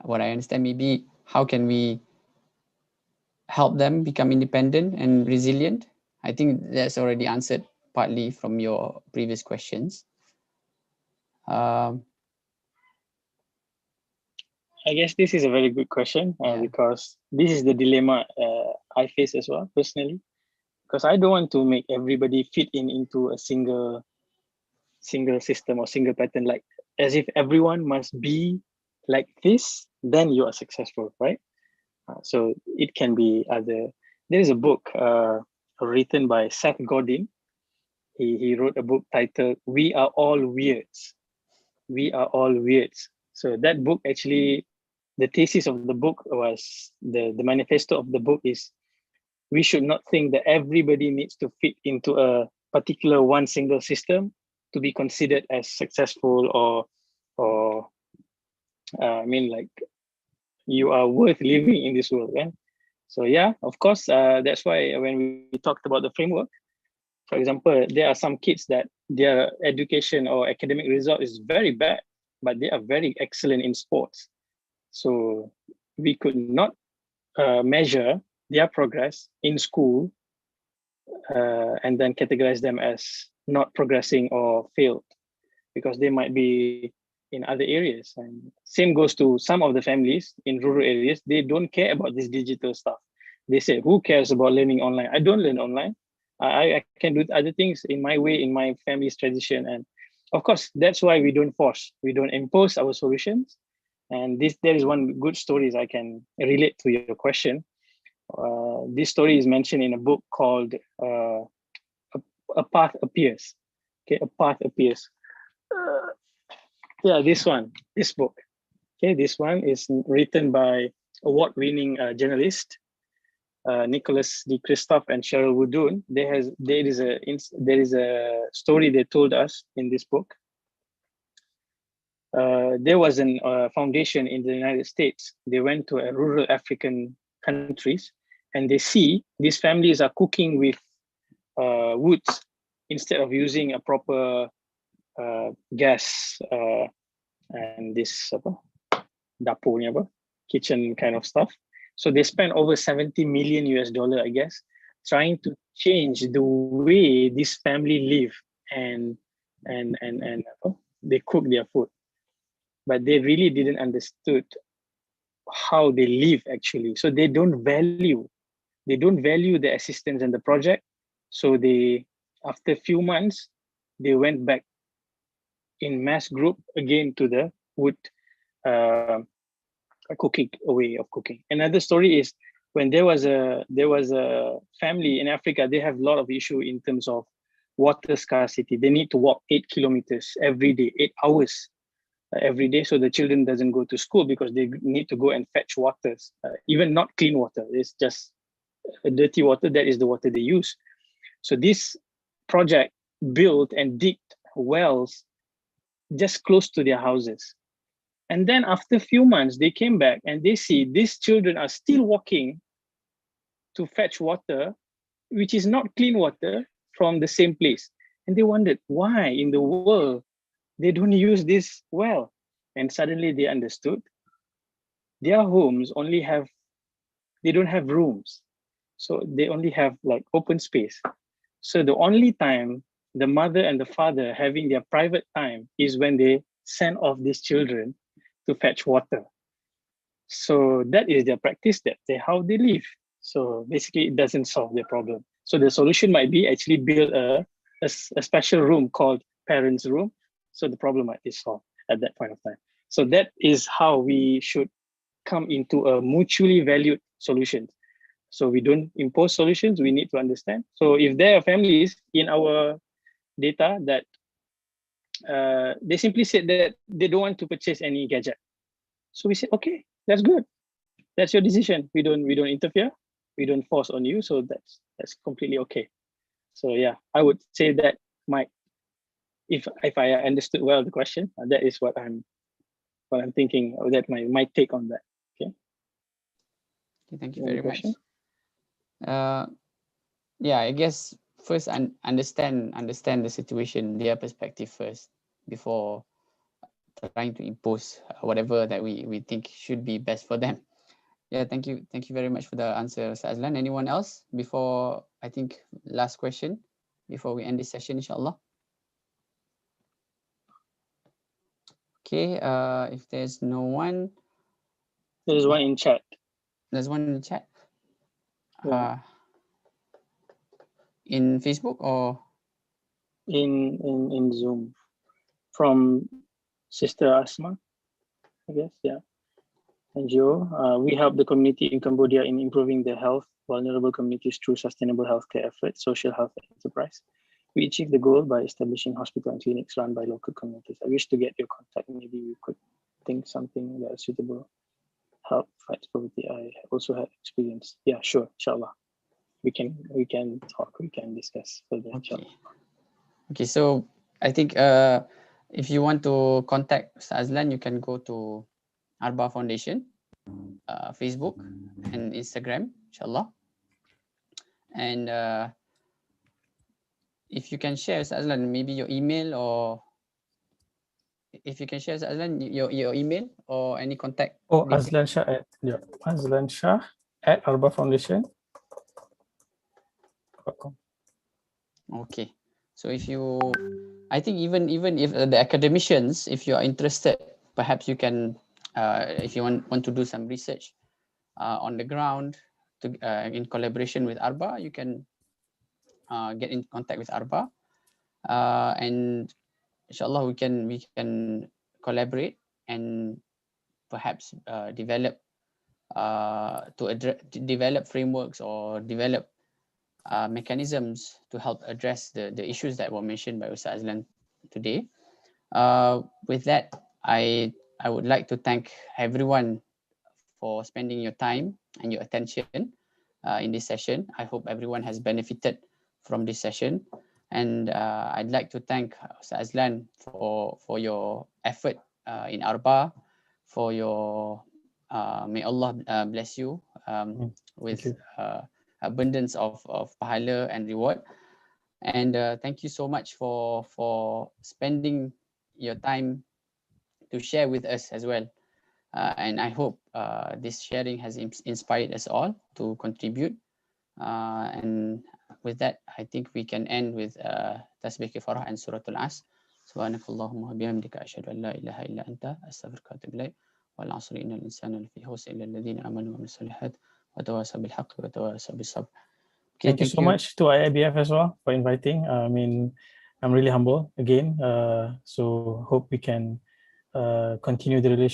what I understand? Maybe how can we help them become independent and resilient? I think that's already answered partly from your previous questions. I guess this is a very good question because this is the dilemma I face as well personally, because I don't want to make everybody fit into a single system or single pattern, like as if everyone must be like this, then you are successful, right? So it can be other. There is a book written by Seth Godin. He wrote a book titled "We Are All Weirds." We are all weirds. So that book, actually, the thesis of the book was, the manifesto of the book is, we should not think that everybody needs to fit into a particular one single system to be considered as successful, or I mean, like, you are worth living in this world. Right? So yeah, of course, that's why when we talked about the framework, for example, there are some kids that their education or academic result is very bad, but they are very excellent in sports. So we could not measure their progress in school and then categorize them as not progressing or failed, because they might be in other areas. And same goes to some of the families in rural areas. They don't care about this digital stuff. They say, who cares about learning online? I don't learn online. I can do other things in my way, in my family's tradition. And of course, that's why we don't force, we don't impose our solutions. And there is one good story I can relate to your question. This story is mentioned in a book called A Path Appears. Okay, A Path Appears. Yeah, this book. Okay, this one is written by award-winning journalist Nicholas D. Christoph and Cheryl Woodoon. There is a story they told us in this book. There was a foundation in the United States. They went to rural African countries and they see these families are cooking with woods instead of using a proper gas and this dapur ni apa, kitchen kind of stuff. So they spent over 70 million US dollar, I guess, trying to change the way this family live and they cook their food. But they really didn't understood how they live actually. So they don't value the assistance and the project. So they, after a few months, they went back in mass group again to the wood cooking way of cooking. Another story is when there was a family in Africa, they have a lot of issue in terms of water scarcity. They need to walk 8 kilometers every day, 8 hours every day, so the children doesn't go to school because they need to go and fetch waters, even not clean water. It's just dirty water. That is the water they use. So this project built and digged wells just close to their houses. And then after a few months, they came back and they see these children are still walking to fetch water, which is not clean water, from the same place. And they wondered why in the world they don't use this well. And suddenly they understood their homes they don't have rooms. So they only have like open space. So the only time the mother and the father having their private time is when they send off these children to fetch water. So that is their practice, how they live. So basically it doesn't solve their problem. So the solution might be actually build a special room called parents' room. So the problem might be solved at that point of time. So that is how we should come into a mutually valued solution. So we don't impose solutions, we need to understand. So if there are families in our data that they simply said that they don't want to purchase any gadget. So we said, okay, that's good. That's your decision. We don't interfere. We don't force on you. So that's completely okay. So yeah, I would say that if I understood well the question, that is what I'm thinking, or that my take on that. Okay. Thank you very much. Yeah, I guess first understand the situation, their perspective first, before trying to impose whatever that we think should be best for them. Yeah, thank you very much for the answer, Azlan. Anyone else before, I think, last question before we end this session, inshallah? Okay, if there's no one. There's one in chat. There's one in the chat. Yeah. In Facebook or? In Zoom. From Sister Asma, I guess, yeah. NGO, we help the community in Cambodia in improving their health, vulnerable communities through sustainable healthcare efforts, social health enterprise. We achieve the goal by establishing hospital and clinics run by local communities. I wish to get your contact. Maybe we could think something that is suitable. Help fight poverty. I also had experience. Yeah, sure, inshallah. We can talk. We can discuss further. Okay. Okay, so I think if you want to contact Azlan, you can go to ARBA Foundation, Facebook and Instagram, inshallah. And if you can share, Azlan, maybe your email, or if you can share, Azlan, your email or any contact. Oh, Azlan Shah Azlan Shah at ARBA Foundation.com. Okay, so if you, I think even if the academicians, if you are interested, perhaps you can, if you want to do some research on the ground to in collaboration with ARBA, you can get in contact with ARBA, and inshallah we can collaborate and perhaps develop develop frameworks or develop mechanisms to help address the issues that were mentioned by Ustaz Azlan today. With that, I would like to thank everyone for spending your time and your attention in this session. I hope everyone has benefited from this session. And I'd like to thank Ustaz Azlan for your effort in ARBA, for your may Allah bless you with you. Abundance of pahala and reward. And thank you so much for spending your time to share with us as well. And I hope this sharing has inspired us all to contribute. And with that, I think we can end with Tasbih Kifarah and Surah Al-Asr. Subhanakallahumma bihamdika asyhadu an la ilaha illa anta astaghfiruka wa atubu ilaik. Wal 'asri innal insana lafi khusr illa alladhina amanu wa amilus solihat wa tawasaw bil haqqi wa tawasaw bis sabr. Okay, Thank you so much to IIiBF as well for inviting. I mean, I'm really humble again. So hope we can continue the relationship.